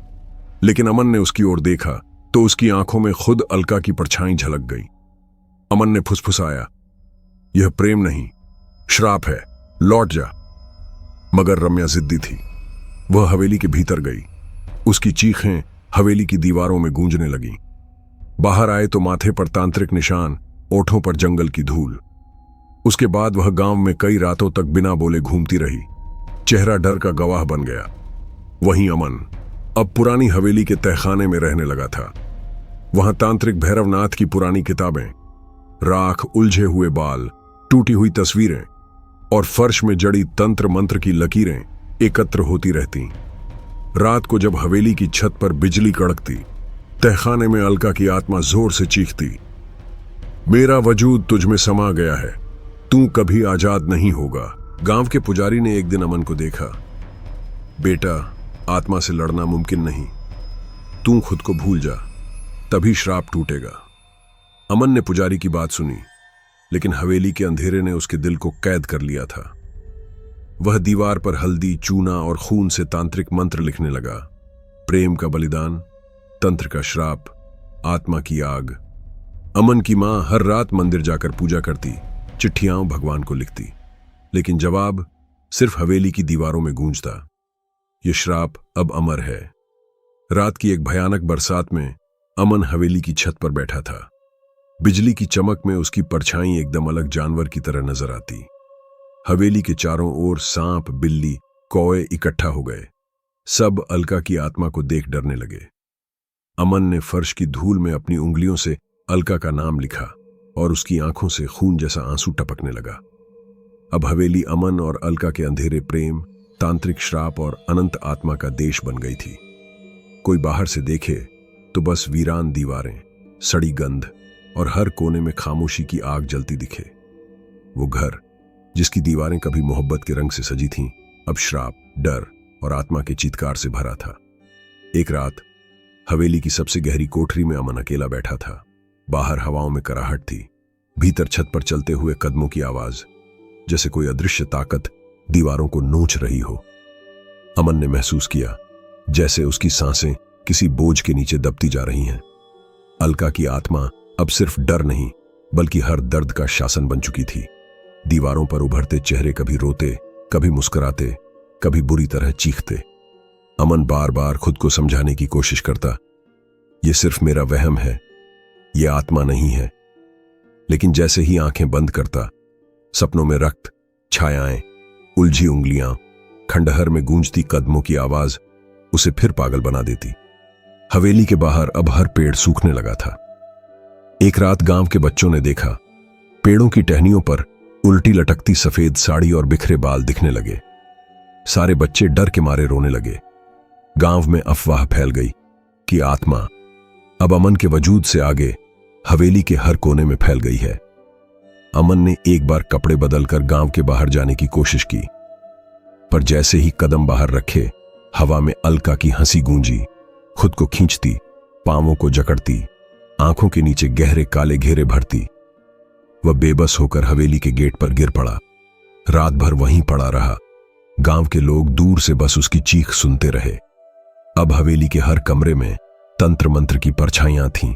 लेकिन अमन ने उसकी ओर देखा तो उसकी आंखों में खुद अलका की परछाई झलक गई। अमन ने फुसफुसाया, यह प्रेम नहीं, श्राप है, लौट जा। मगर रम्या जिद्दी थी। वह हवेली के भीतर गई। उसकी चीखें हवेली की दीवारों में गूंजने लगीं। बाहर आए तो माथे पर तांत्रिक निशान, ओठों पर जंगल की धूल। उसके बाद वह गांव में कई रातों तक बिना बोले घूमती रही। चेहरा डर का गवाह बन गया। वहीं अमन अब पुरानी हवेली के तहखाने में रहने लगा था। वहां तांत्रिक भैरवनाथ की पुरानी किताबें, राख, उलझे हुए बाल, टूटी हुई तस्वीरें और फर्श में जड़ी तंत्र मंत्र की लकीरें एकत्र होती रहती। रात को जब हवेली की छत पर बिजली कड़कती, तहखाने में अलका की आत्मा जोर से चीखती, मेरा वजूद तुझ में समा गया है, तू कभी आजाद नहीं होगा। गांव के पुजारी ने एक दिन अमन को देखा। बेटा, आत्मा से लड़ना मुमकिन नहीं, तू खुद को भूल जा, तभी श्राप टूटेगा। अमन ने पुजारी की बात सुनी, लेकिन हवेली के अंधेरे ने उसके दिल को कैद कर लिया था। वह दीवार पर हल्दी, चूना और खून से तांत्रिक मंत्र लिखने लगा। प्रेम का बलिदान, तंत्र का श्राप, आत्मा की आग। अमन की मां हर रात मंदिर जाकर पूजा करती, चिट्ठियां भगवान को लिखती, लेकिन जवाब सिर्फ हवेली की दीवारों में गूंजता। यह श्राप अब अमर है। रात की एक भयानक बरसात में अमन हवेली की छत पर बैठा था। बिजली की चमक में उसकी परछाई एकदम अलग जानवर की तरह नजर आती। हवेली के चारों ओर सांप, बिल्ली, कौए इकट्ठा हो गए। सब अलका की आत्मा को देख डरने लगे। अमन ने फर्श की धूल में अपनी उंगलियों से अलका का नाम लिखा और उसकी आंखों से खून जैसा आंसू टपकने लगा। अब हवेली अमन और अलका के अंधेरे प्रेम, तांत्रिक श्राप और अनंत आत्मा का देश बन गई थी। कोई बाहर से देखे तो बस वीरान दीवारें, सड़ी गंध और हर कोने में खामोशी की आग जलती दिखे। वो घर जिसकी दीवारें कभी मोहब्बत के रंग से सजी थीं, अब श्राप, डर और आत्मा के चीत्कार से भरा था। एक रात हवेली की सबसे गहरी कोठरी में अमन अकेला बैठा था। बाहर हवाओं में कराहट थी, भीतर छत पर चलते हुए कदमों की आवाज, जैसे कोई अदृश्य ताकत दीवारों को नोच रही हो। अमन ने महसूस किया जैसे उसकी सांसें किसी बोझ के नीचे दबती जा रही हैं। अलका की आत्मा अब सिर्फ डर नहीं, बल्कि हर दर्द का शासन बन चुकी थी। दीवारों पर उभरते चेहरे कभी रोते, कभी मुस्कुराते, कभी बुरी तरह चीखते। अमन बार बार खुद को समझाने की कोशिश करता, यह सिर्फ मेरा वहम है, यह आत्मा नहीं है। लेकिन जैसे ही आंखें बंद करता, सपनों में रक्त, छायाएं, उलझी उंगलियां, खंडहर में गूंजती कदमों की आवाज उसे फिर पागल बना देती। हवेली के बाहर अब हर पेड़ सूखने लगा था। एक रात गांव के बच्चों ने देखा, पेड़ों की टहनियों पर उल्टी लटकती सफेद साड़ी और बिखरे बाल दिखने लगे। सारे बच्चे डर के मारे रोने लगे। गांव में अफवाह फैल गई कि आत्मा अब अमन के वजूद से आगे हवेली के हर कोने में फैल गई है। अमन ने एक बार कपड़े बदलकर गांव के बाहर जाने की कोशिश की, पर जैसे ही कदम बाहर रखे, हवा में अलका की हंसी गूंजी, खुद को खींचती, पांवों को जकड़ती, आंखों के नीचे गहरे काले घेरे भरती। वह बेबस होकर हवेली के गेट पर गिर पड़ा। रात भर वहीं पड़ा रहा। गांव के लोग दूर से बस उसकी चीख सुनते रहे। अब हवेली के हर कमरे में तंत्र मंत्र की परछाइयां थीं।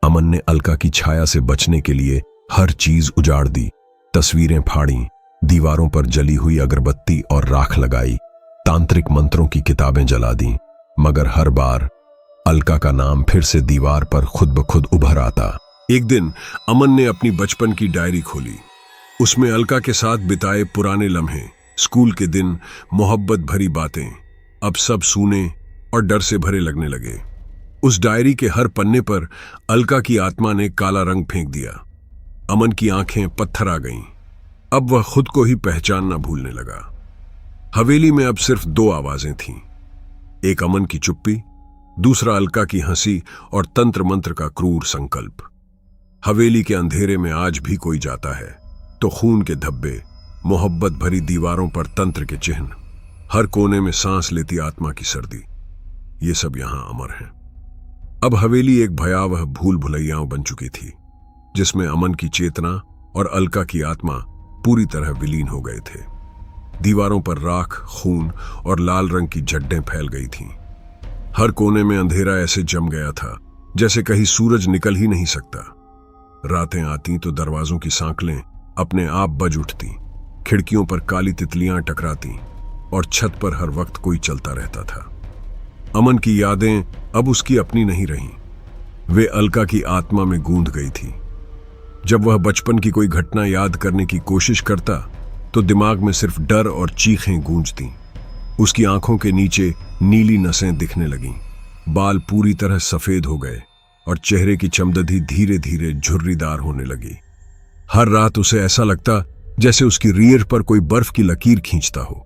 अमन ने अलका की छाया से बचने के लिए हर चीज उजाड़ दी, तस्वीरें फाड़ी, दीवारों पर जली हुई अगरबत्ती और राख लगाई, तांत्रिक मंत्रों की किताबें जला दी, मगर हर बार अलका का नाम फिर से दीवार पर खुद ब खुद उभर आता। एक दिन अमन ने अपनी बचपन की डायरी खोली। उसमें अलका के साथ बिताए पुराने लम्हे, स्कूल के दिन, मोहब्बत भरी बातें अब सब सूने और डर से भरे लगने लगे। उस डायरी के हर पन्ने पर अलका की आत्मा ने काला रंग फेंक दिया। अमन की आंखें पत्थर आ गईं। अब वह खुद को ही पहचानना भूलने लगा। हवेली में अब सिर्फ दो आवाजें थीं, एक अमन की चुप्पी, दूसरा अलका की हंसी और तंत्र मंत्र का क्रूर संकल्प। हवेली के अंधेरे में आज भी कोई जाता है तो खून के धब्बे, मोहब्बत भरी दीवारों पर तंत्र के चिन्ह, हर कोने में सांस लेती आत्मा की सर्दी, ये सब यहां अमर हैं। अब हवेली एक भयावह भूल भुलैयाओं बन चुकी थी, जिसमें अमन की चेतना और अलका की आत्मा पूरी तरह विलीन हो गए थे। दीवारों पर राख, खून और लाल रंग की झड्डें फैल गई थीं। हर कोने में अंधेरा ऐसे जम गया था जैसे कहीं सूरज निकल ही नहीं सकता। रातें आती तो दरवाजों की सांकलें अपने आप बज उठती, खिड़कियों पर काली तितलियां टकराती और छत पर हर वक्त कोई चलता रहता था। अमन की यादें अब उसकी अपनी नहीं रहीं, वे अलका की आत्मा में गूंध गई थी। जब वह बचपन की कोई घटना याद करने की कोशिश करता तो दिमाग में सिर्फ डर और चीखें गूंजती। उसकी आंखों के नीचे नीली नसें दिखने लगीं, बाल पूरी तरह सफेद हो गए और चेहरे की चमदधी धीरे धीरे झुर्रीदार होने लगी। हर रात उसे ऐसा लगता जैसे उसकी रीढ़ पर कोई बर्फ की लकीर खींचता हो।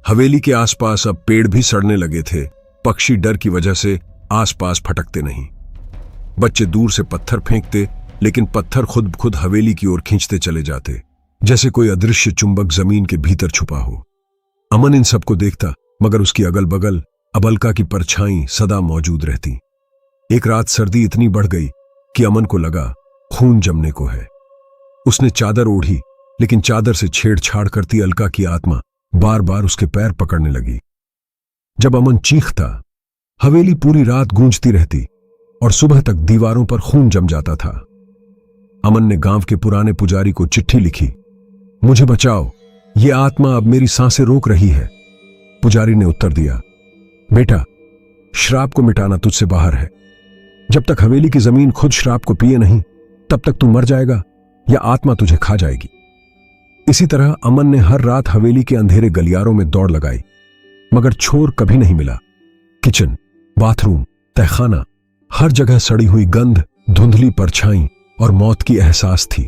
हवेली के आसपास अब पेड़ भी सड़ने लगे थे, पक्षी डर की वजह से आसपास फटकते नहीं। बच्चे दूर से पत्थर फेंकते, लेकिन पत्थर खुद खुद हवेली की ओर खींचते चले जाते, जैसे कोई अदृश्य चुंबक जमीन के भीतर छुपा हो। अमन इन सबको देखता, मगर उसकी अगल बगल अब अलका की परछाई सदा मौजूद रहती। एक रात सर्दी इतनी बढ़ गई कि अमन को लगा खून जमने को है। उसने चादर ओढ़ी, लेकिन चादर से छेड़छाड़ करती अलका की आत्मा बार बार उसके पैर पकड़ने लगी। जब अमन चीखता, हवेली पूरी रात गूंजती रहती और सुबह तक दीवारों पर खून जम जाता था। अमन ने गांव के पुराने पुजारी को चिट्ठी लिखी, मुझे बचाओ, ये आत्मा अब मेरी सांसें रोक रही है। पुजारी ने उत्तर दिया, बेटा, श्राप को मिटाना तुझसे बाहर है। जब तक हवेली की जमीन खुद श्राप को पिए नहीं, तब तक तू मर जाएगा या आत्मा तुझे खा जाएगी। इसी तरह अमन ने हर रात हवेली के अंधेरे गलियारों में दौड़ लगाई, मगर छोर कभी नहीं मिला। किचन, बाथरूम, तहखाना, हर जगह सड़ी हुई गंध, धुंधली परछाई और मौत की एहसास थी।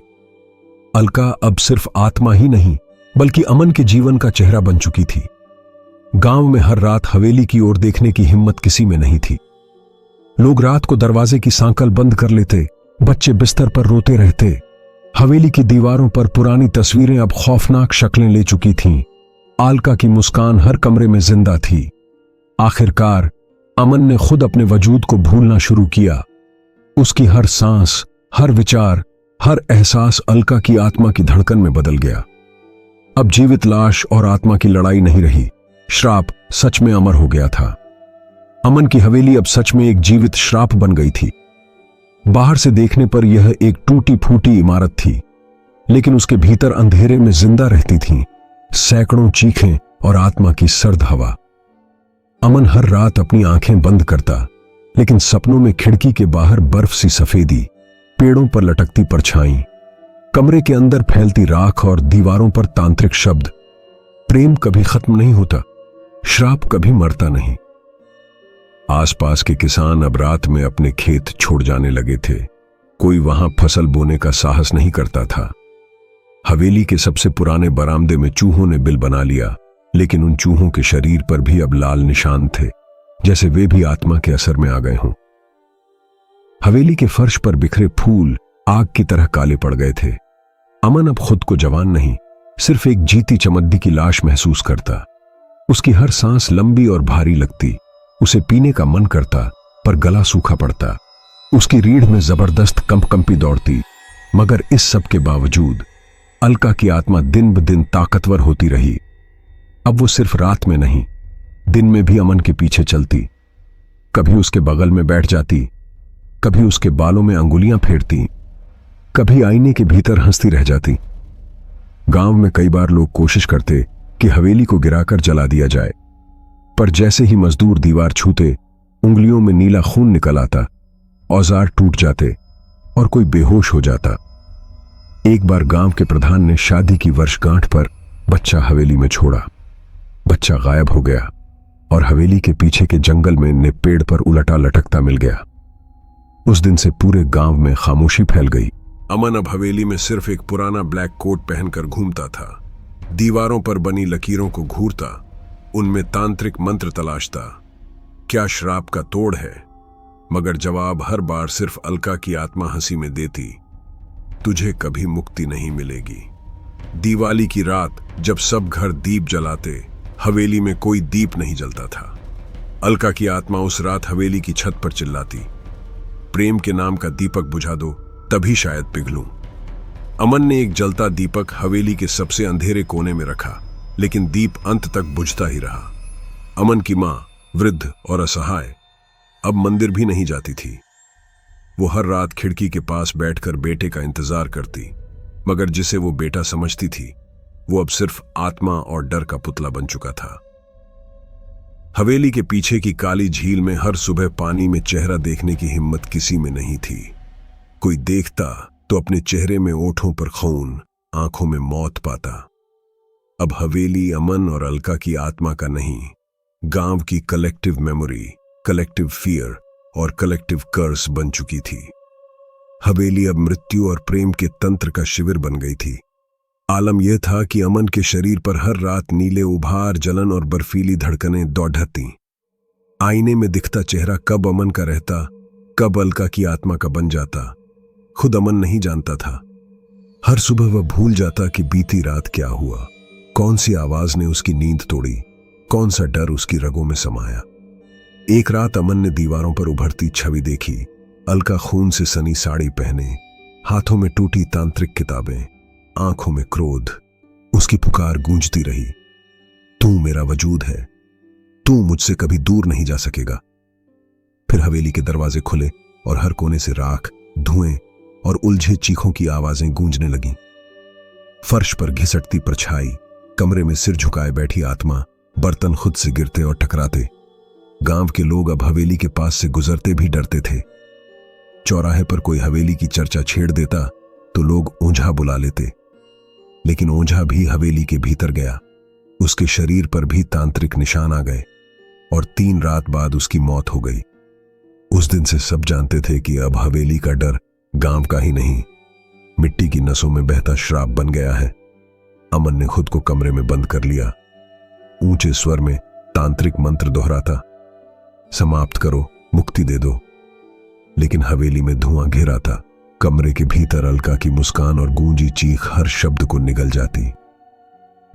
अलका अब सिर्फ आत्मा ही नहीं, बल्कि अमन के जीवन का चेहरा बन चुकी थी। गांव में हर रात हवेली की ओर देखने की हिम्मत किसी में नहीं थी। लोग रात को दरवाजे की सांकल बंद कर लेते, बच्चे बिस्तर पर रोते रहते। हवेली की दीवारों पर पुरानी तस्वीरें अब खौफनाक शक्लें ले चुकी थीं। अलका की मुस्कान हर कमरे में जिंदा थी। आखिरकार अमन ने खुद अपने वजूद को भूलना शुरू किया। उसकी हर सांस, हर विचार, हर एहसास अलका की आत्मा की धड़कन में बदल गया। अब जीवित लाश और आत्मा की लड़ाई नहीं रही, श्राप सच में अमर हो गया था। अमन की हवेली अब सच में एक जीवित श्राप बन गई थी। बाहर से देखने पर यह एक टूटी फूटी इमारत थी, लेकिन उसके भीतर अंधेरे में जिंदा रहती थीं सैकड़ों चीखें और आत्मा की सर्द हवा। अमन हर रात अपनी आंखें बंद करता, लेकिन सपनों में खिड़की के बाहर बर्फ सी सफेदी, पेड़ों पर लटकती परछाई, कमरे के अंदर फैलती राख और दीवारों पर तांत्रिक शब्द। प्रेम कभी खत्म नहीं होता, श्राप कभी मरता नहीं। आसपास के किसान अब रात में अपने खेत छोड़ जाने लगे थे। कोई वहां फसल बोने का साहस नहीं करता था। हवेली के सबसे पुराने बरामदे में चूहों ने बिल बना लिया, लेकिन उन चूहों के शरीर पर भी अब लाल निशान थे, जैसे वे भी आत्मा के असर में आ गए हों। हवेली के फर्श पर बिखरे फूल आग की तरह काले पड़ गए थे। अमन अब खुद को जवान नहीं, सिर्फ एक जीती चमद्दी की लाश महसूस करता। उसकी हर सांस लंबी और भारी लगती। उसे पीने का मन करता, पर गला सूखा पड़ता। उसकी रीढ़ में जबरदस्त कंपकंपी दौड़ती, मगर इस सब के बावजूद अलका की आत्मा दिन ब दिन ताकतवर होती रही। अब वो सिर्फ रात में नहीं, दिन में भी अमन के पीछे चलती। कभी उसके बगल में बैठ जाती, कभी उसके बालों में अंगुलियां फेरती, कभी आईने के भीतर हंसती रह जाती। गांव में कई बार लोग कोशिश करते कि हवेली को गिराकर जला दिया जाए, पर जैसे ही मजदूर दीवार छूते, उंगलियों में नीला खून निकल आता, औजार टूट जाते और कोई बेहोश हो जाता। एक बार गांव के प्रधान ने शादी की वर्षगांठ पर बच्चा हवेली में छोड़ा। बच्चा गायब हो गया और हवेली के पीछे के जंगल में ने पेड़ पर उलटा लटकता मिल गया। उस दिन से पूरे गांव में खामोशी फैल गई। अमन अब हवेली में सिर्फ एक पुराना ब्लैक कोट पहनकर घूमता था। दीवारों पर बनी लकीरों को घूरता, उनमें तांत्रिक मंत्र तलाशता। क्या श्राप का तोड़ है? मगर जवाब हर बार सिर्फ अलका की आत्मा हंसी में देती, तुझे कभी मुक्ति नहीं मिलेगी। दिवाली की रात जब सब घर दीप जलाते, हवेली में कोई दीप नहीं जलता था। अलका की आत्मा उस रात हवेली की छत पर चिल्लाती, प्रेम के नाम का दीपक बुझा दो, तभी शायद पिघलूं। अमन ने एक जलता दीपक हवेली के सबसे अंधेरे कोने में रखा, लेकिन दीप अंत तक बुझता ही रहा। अमन की मां, वृद्ध और असहाय, अब मंदिर भी नहीं जाती थी। वो हर रात खिड़की के पास बैठकर बेटे का इंतजार करती, मगर जिसे वो बेटा समझती थी, वो अब सिर्फ आत्मा और डर का पुतला बन चुका था। हवेली के पीछे की काली झील में हर सुबह पानी में चेहरा देखने की हिम्मत किसी में नहीं थी। कोई देखता तो अपने चेहरे में ओठों पर खून, आंखों में मौत पाता। अब हवेली अमन और अलका की आत्मा का नहीं, गांव की कलेक्टिव मेमोरी, कलेक्टिव फियर और कलेक्टिव कर्स बन चुकी थी। हवेली अब मृत्यु और प्रेम के तंत्र का शिविर बन गई थी। आलम यह था कि अमन के शरीर पर हर रात नीले उभार, जलन और बर्फीली धड़कनें दौड़ती। आईने में दिखता चेहरा कब अमन का रहता, कब अलका की आत्मा का बन जाता, खुद अमन नहीं जानता था। हर सुबह वह भूल जाता कि बीती रात क्या हुआ, कौन सी आवाज ने उसकी नींद तोड़ी, कौन सा डर उसकी रगों में समाया। एक रात अमन ने दीवारों पर उभरती छवि देखी। अलका खून से सनी साड़ी पहने, हाथों में टूटी तांत्रिक किताबें, आंखों में क्रोध। उसकी पुकार गूंजती रही, तू मेरा वजूद है, तू मुझसे कभी दूर नहीं जा सकेगा। फिर हवेली के दरवाजे खुले और हर कोने से राख, धुएं और उलझे चीखों की आवाजें गूंजने लगीं। फर्श पर घिसटती परछाई, कमरे में सिर झुकाए बैठी आत्मा, बर्तन खुद से गिरते और टकराते। गांव के लोग अब हवेली के पास से गुजरते भी डरते थे। चौराहे पर कोई हवेली की चर्चा छेड़ देता तो लोग ओझा बुला लेते, लेकिन ओझा भी हवेली के भीतर गया। उसके शरीर पर भी तांत्रिक निशान आ गए और 3 रात बाद उसकी मौत हो गई। उस दिन से सब जानते थे कि अब हवेली का डर गांव का ही नहीं, मिट्टी की नसों में बहता श्राप बन गया है। अमन ने खुद को कमरे में बंद कर लिया। ऊंचे स्वर में तांत्रिक मंत्र दोहराता, समाप्त करो, मुक्ति दे दो। लेकिन हवेली में धुआं घेरा था। कमरे के भीतर अलका की मुस्कान और गूंजी चीख हर शब्द को निगल जाती।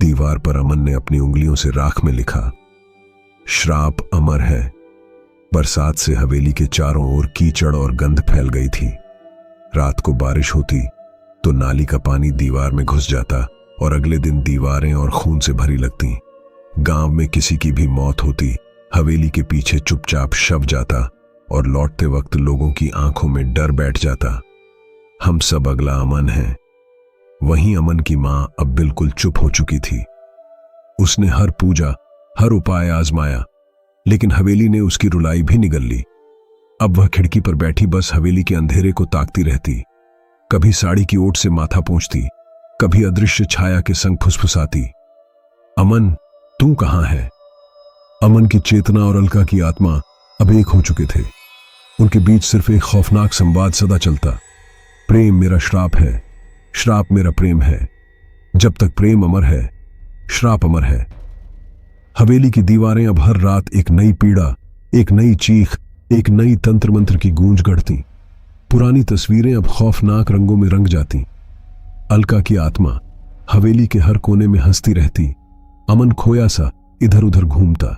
दीवार पर अमन ने अपनी उंगलियों से राख में लिखा, श्राप अमर है। बरसात से हवेली के चारों ओर कीचड़ और गंध फैल गई थी। रात को बारिश होती तो नाली का पानी दीवार में घुस जाता और अगले दिन दीवारें और खून से भरी लगती। गांव में किसी की भी मौत होती, हवेली के पीछे चुपचाप शव जाता और लौटते वक्त लोगों की आंखों में डर बैठ जाता। हम सब अगला अमन है। वहीं अमन की मां अब बिल्कुल चुप हो चुकी थी। उसने हर पूजा, हर उपाय आजमाया, लेकिन हवेली ने उसकी रुलाई भी निगल ली। अब वह खिड़की पर बैठी बस हवेली के अंधेरे को ताकती रहती। कभी साड़ी की ओट से माथा पोंछती, कभी अदृश्य छाया के संग फुसफुसाती, अमन तू कहां है? अमन की चेतना और अलका की आत्मा अब एक हो चुके थे। उनके बीच सिर्फ एक खौफनाक संवाद सदा चलता, प्रेम मेरा श्राप है, श्राप मेरा प्रेम है। जब तक प्रेम अमर है, श्राप अमर है। हवेली की दीवारें अब हर रात एक नई पीड़ा, एक नई चीख, एक नई तंत्र मंत्र की गूंज गढ़ती। पुरानी तस्वीरें अब खौफनाक रंगों में रंग जाती। अलका की आत्मा हवेली के हर कोने में हंसती रहती। अमन खोया सा इधर उधर घूमता।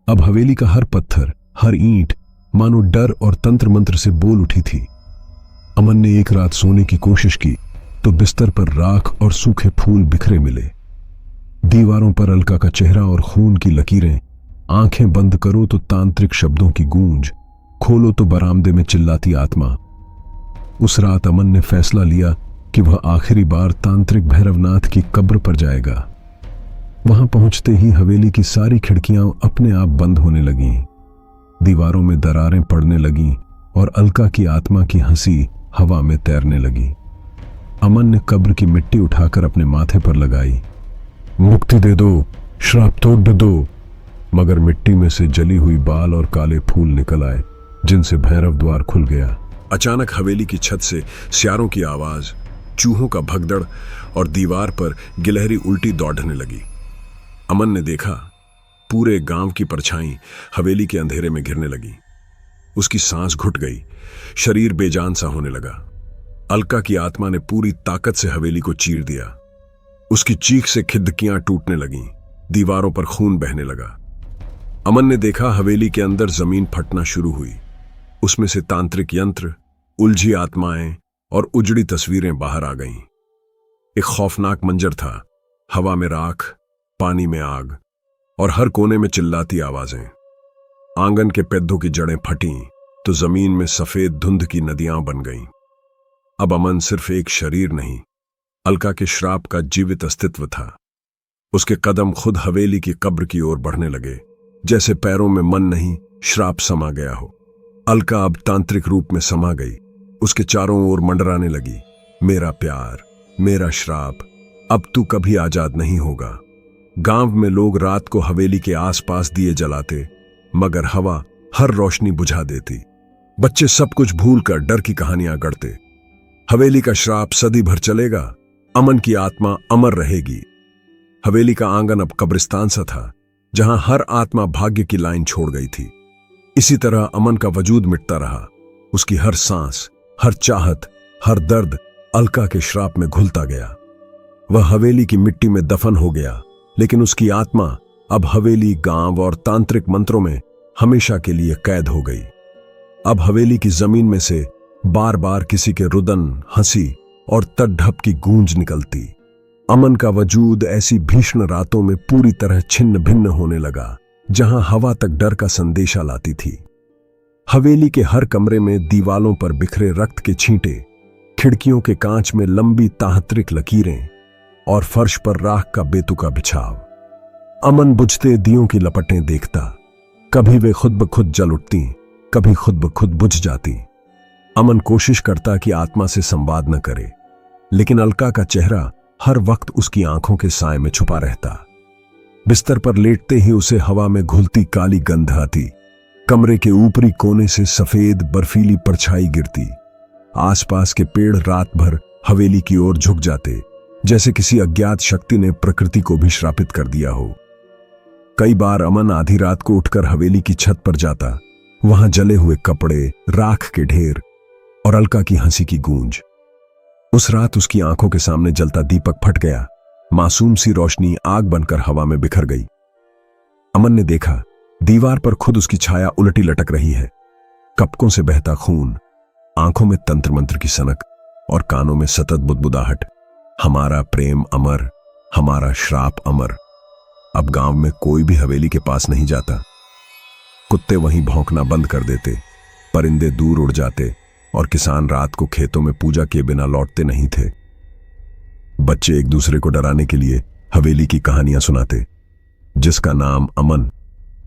अब हवेली का हर पत्थर, हर ईंट मानो डर और तंत्र मंत्र से बोल उठी थी। अमन ने एक रात सोने की कोशिश की तो बिस्तर पर राख और सूखे फूल बिखरे मिले। दीवारों पर अलका का चेहरा और खून की लकीरें। आंखें बंद करो तो तांत्रिक शब्दों की गूंज, खोलो तो बरामदे में चिल्लाती आत्मा। उस रात अमन ने फैसला लिया कि वह आखिरी बार तांत्रिक भैरवनाथ की कब्र पर जाएगा। वहां पहुंचते ही हवेली की सारी खिड़कियां अपने आप बंद होने लगीं। दीवारों में दरारें पड़ने लगीं और अलका की आत्मा की हंसी हवा में तैरने लगी। अमन ने कब्र की मिट्टी उठाकर अपने माथे पर लगाई। मुक्ति दे दो, श्राप तोड़ दो। मगर मिट्टी में से जली हुई बाल और काले फूल निकल आए, जिनसे भैरव द्वार खुल गया। अचानक हवेली की छत से सियारों की आवाज, चूहों का भगदड़ और दीवार पर गिलहरी उल्टी दौड़ने लगी। अमन ने देखा, पूरे गांव की परछाई हवेली के अंधेरे में घिरने लगी। उसकी सांस घुट गई, शरीर बेजान सा होने लगा। अलका की आत्मा ने पूरी ताकत से हवेली को चीर दिया। उसकी चीख से खिड़कियां टूटने लगीं, दीवारों पर खून बहने लगा। अमन ने देखा हवेली के अंदर जमीन फटना शुरू हुई। उसमें से तांत्रिक यंत्र, उलझी आत्माएं और उजड़ी तस्वीरें बाहर आ गईं। एक खौफनाक मंजर था, हवा में राख, पानी में आग और हर कोने में चिल्लाती आवाजें। आंगन के पेद्धों की जड़ें फटीं तो जमीन में सफेद धुंध की नदियां बन गईं। अब अमन सिर्फ एक शरीर नहीं, अलका के श्राप का जीवित अस्तित्व था। उसके कदम खुद हवेली की कब्र की ओर बढ़ने लगे, जैसे पैरों में मन नहीं, श्राप समा गया हो। अलका अब तांत्रिक रूप में समा गई। उसके चारों ओर मंडराने लगी, मेरा प्यार, मेरा श्राप, अब तू कभी आजाद नहीं होगा। गांव में लोग रात को हवेली के आसपास दिए जलाते, मगर हवा हर रोशनी बुझा देती। बच्चे सब कुछ भूलकर डर की कहानियां गढ़ते। हवेली का श्राप सदी भर चलेगा, अमन की आत्मा अमर रहेगी। हवेली का आंगन अब कब्रिस्तान सा था, जहां हर आत्मा भाग्य की लाइन छोड़ गई थी। इसी तरह अमन का वजूद मिटता रहा। उसकी हर सांस, हर चाहत, हर दर्द अलका के श्राप में घुलता गया। वह हवेली की मिट्टी में दफन हो गया, लेकिन उसकी आत्मा अब हवेली, गांव और तांत्रिक मंत्रों में हमेशा के लिए कैद हो गई। अब हवेली की जमीन में से बार बार किसी के रुदन, हंसी और तड़धप की गूंज निकलती। अमन का वजूद ऐसी भीषण रातों में पूरी तरह छिन्न भिन्न होने लगा, जहां हवा तक डर का संदेशा लाती थी। हवेली के हर कमरे में दीवालों पर बिखरे रक्त के छींटे, खिड़कियों के कांच में लंबी तांत्रिक लकीरें और फर्श पर राख का बेतुका बिछाव। अमन बुझते दियों की लपटें देखता। कभी वे खुद ब खुद जल उठती, कभी खुद ब खुद बुझ जाती। अमन कोशिश करता कि आत्मा से संवाद न करे, लेकिन अलका का चेहरा हर वक्त उसकी आंखों के साए में छुपा रहता। बिस्तर पर लेटते ही उसे हवा में घुलती काली गंध आती। कमरे के ऊपरी कोने से सफेद बर्फीली परछाई गिरती। आसपास के पेड़ रात भर हवेली की ओर झुक जाते, जैसे किसी अज्ञात शक्ति ने प्रकृति को भी श्रापित कर दिया हो। कई बार अमन आधी रात को उठकर हवेली की छत पर जाता। वहां जले हुए कपड़े, राख के ढेर और अलका की हंसी की गूंज। उस रात उसकी आंखों के सामने जलता दीपक फट गया। मासूम सी रोशनी आग बनकर हवा में बिखर गई। अमन ने देखा, दीवार पर खुद उसकी छाया उलटी लटक रही है। कपकों से बहता खून, आंखों में तंत्र मंत्र की सनक और कानों में सतत बुदबुदाहट। हमारा प्रेम अमर, हमारा श्राप अमर। अब गांव में कोई भी हवेली के पास नहीं जाता। कुत्ते वहीं भौंकना बंद कर देते, परिंदे दूर उड़ जाते और किसान रात को खेतों में पूजा किए बिना लौटते नहीं थे। बच्चे एक दूसरे को डराने के लिए हवेली की कहानियां सुनाते। जिसका नाम अमन,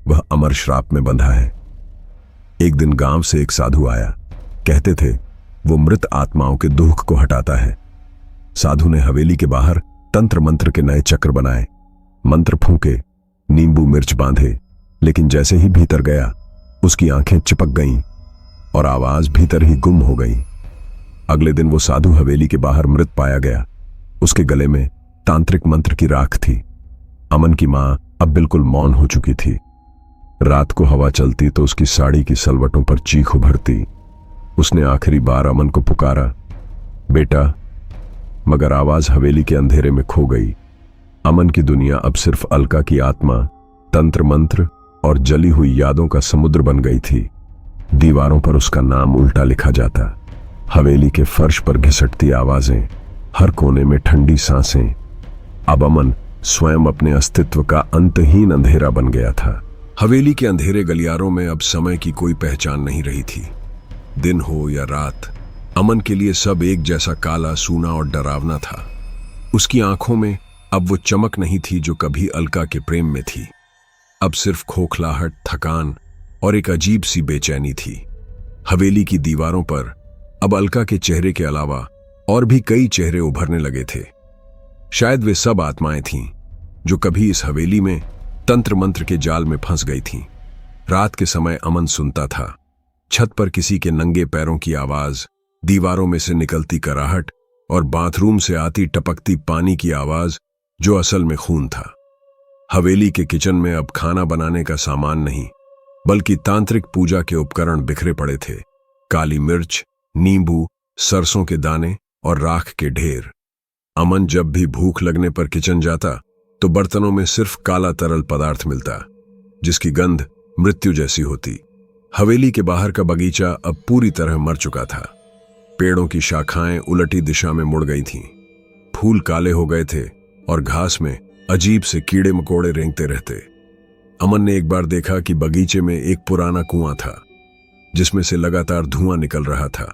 वह अमर श्राप में बंधा है। एक दिन गांव से एक साधु आया। कहते थे वो मृत आत्माओं के दुख को हटाता है। साधु ने हवेली के बाहर तंत्र मंत्र के नए चक्र बनाए, मंत्र फूंके, नींबू मिर्च बांधे, लेकिन जैसे ही भीतर गया उसकी आंखें चिपक गईं और आवाज भीतर ही गुम हो गई। अगले दिन वो साधु हवेली के बाहर मृत पाया गया। उसके गले में तांत्रिक मंत्र की राख थी। अमन की मां अब बिल्कुल मौन हो चुकी थी। रात को हवा चलती तो उसकी साड़ी की सलवटों पर चीख उभरती। उसने आखिरी बार अमन को पुकारा, बेटा, मगर आवाज हवेली के अंधेरे में खो गई। अमन की दुनिया अब सिर्फ अलका की आत्मा, तंत्र मंत्र और जली हुई यादों का समुद्र बन गई थी। दीवारों पर उसका नाम उल्टा लिखा जाता। हवेली के फर्श पर घिसटती आवाजें, हर कोने में ठंडी सांसें। अब अमन स्वयं अपने अस्तित्व का अंतहीन अंधेरा बन गया था। हवेली के अंधेरे गलियारों में अब समय की कोई पहचान नहीं रही थी। दिन हो या रात, अमन के लिए सब एक जैसा काला, सूना और डरावना था। उसकी आंखों में अब वो चमक नहीं थी जो कभी अलका के प्रेम में थी। अब सिर्फ खोखलाहट, थकान और एक अजीब सी बेचैनी थी। हवेली की दीवारों पर अब अलका के चेहरे के अलावा और भी कई चेहरे उभरने लगे थे। शायद वे सब आत्माएं थीं जो कभी इस हवेली में तंत्र मंत्र के जाल में फंस गई थीं। रात के समय अमन सुनता था, छत पर किसी के नंगे पैरों की आवाज, दीवारों में से निकलती कराहट और बाथरूम से आती टपकती पानी की आवाज जो असल में खून था। हवेली के किचन में अब खाना बनाने का सामान नहीं, बल्कि तांत्रिक पूजा के उपकरण बिखरे पड़े थे। काली मिर्च, नींबू, सरसों के दाने और राख के ढेर। अमन जब भी भूख लगने पर किचन जाता तो बर्तनों में सिर्फ काला तरल पदार्थ मिलता, जिसकी गंध मृत्यु जैसी होती। हवेली के बाहर का बगीचा अब पूरी तरह मर चुका था। पेड़ों की शाखाएं उलटी दिशा में मुड़ गई थीं। फूल काले हो गए थे और घास में अजीब से कीड़े मकोड़े रेंगते रहते। अमन ने एक बार देखा कि बगीचे में एक पुराना कुआं था, जिसमें से लगातार धुआं निकल रहा था।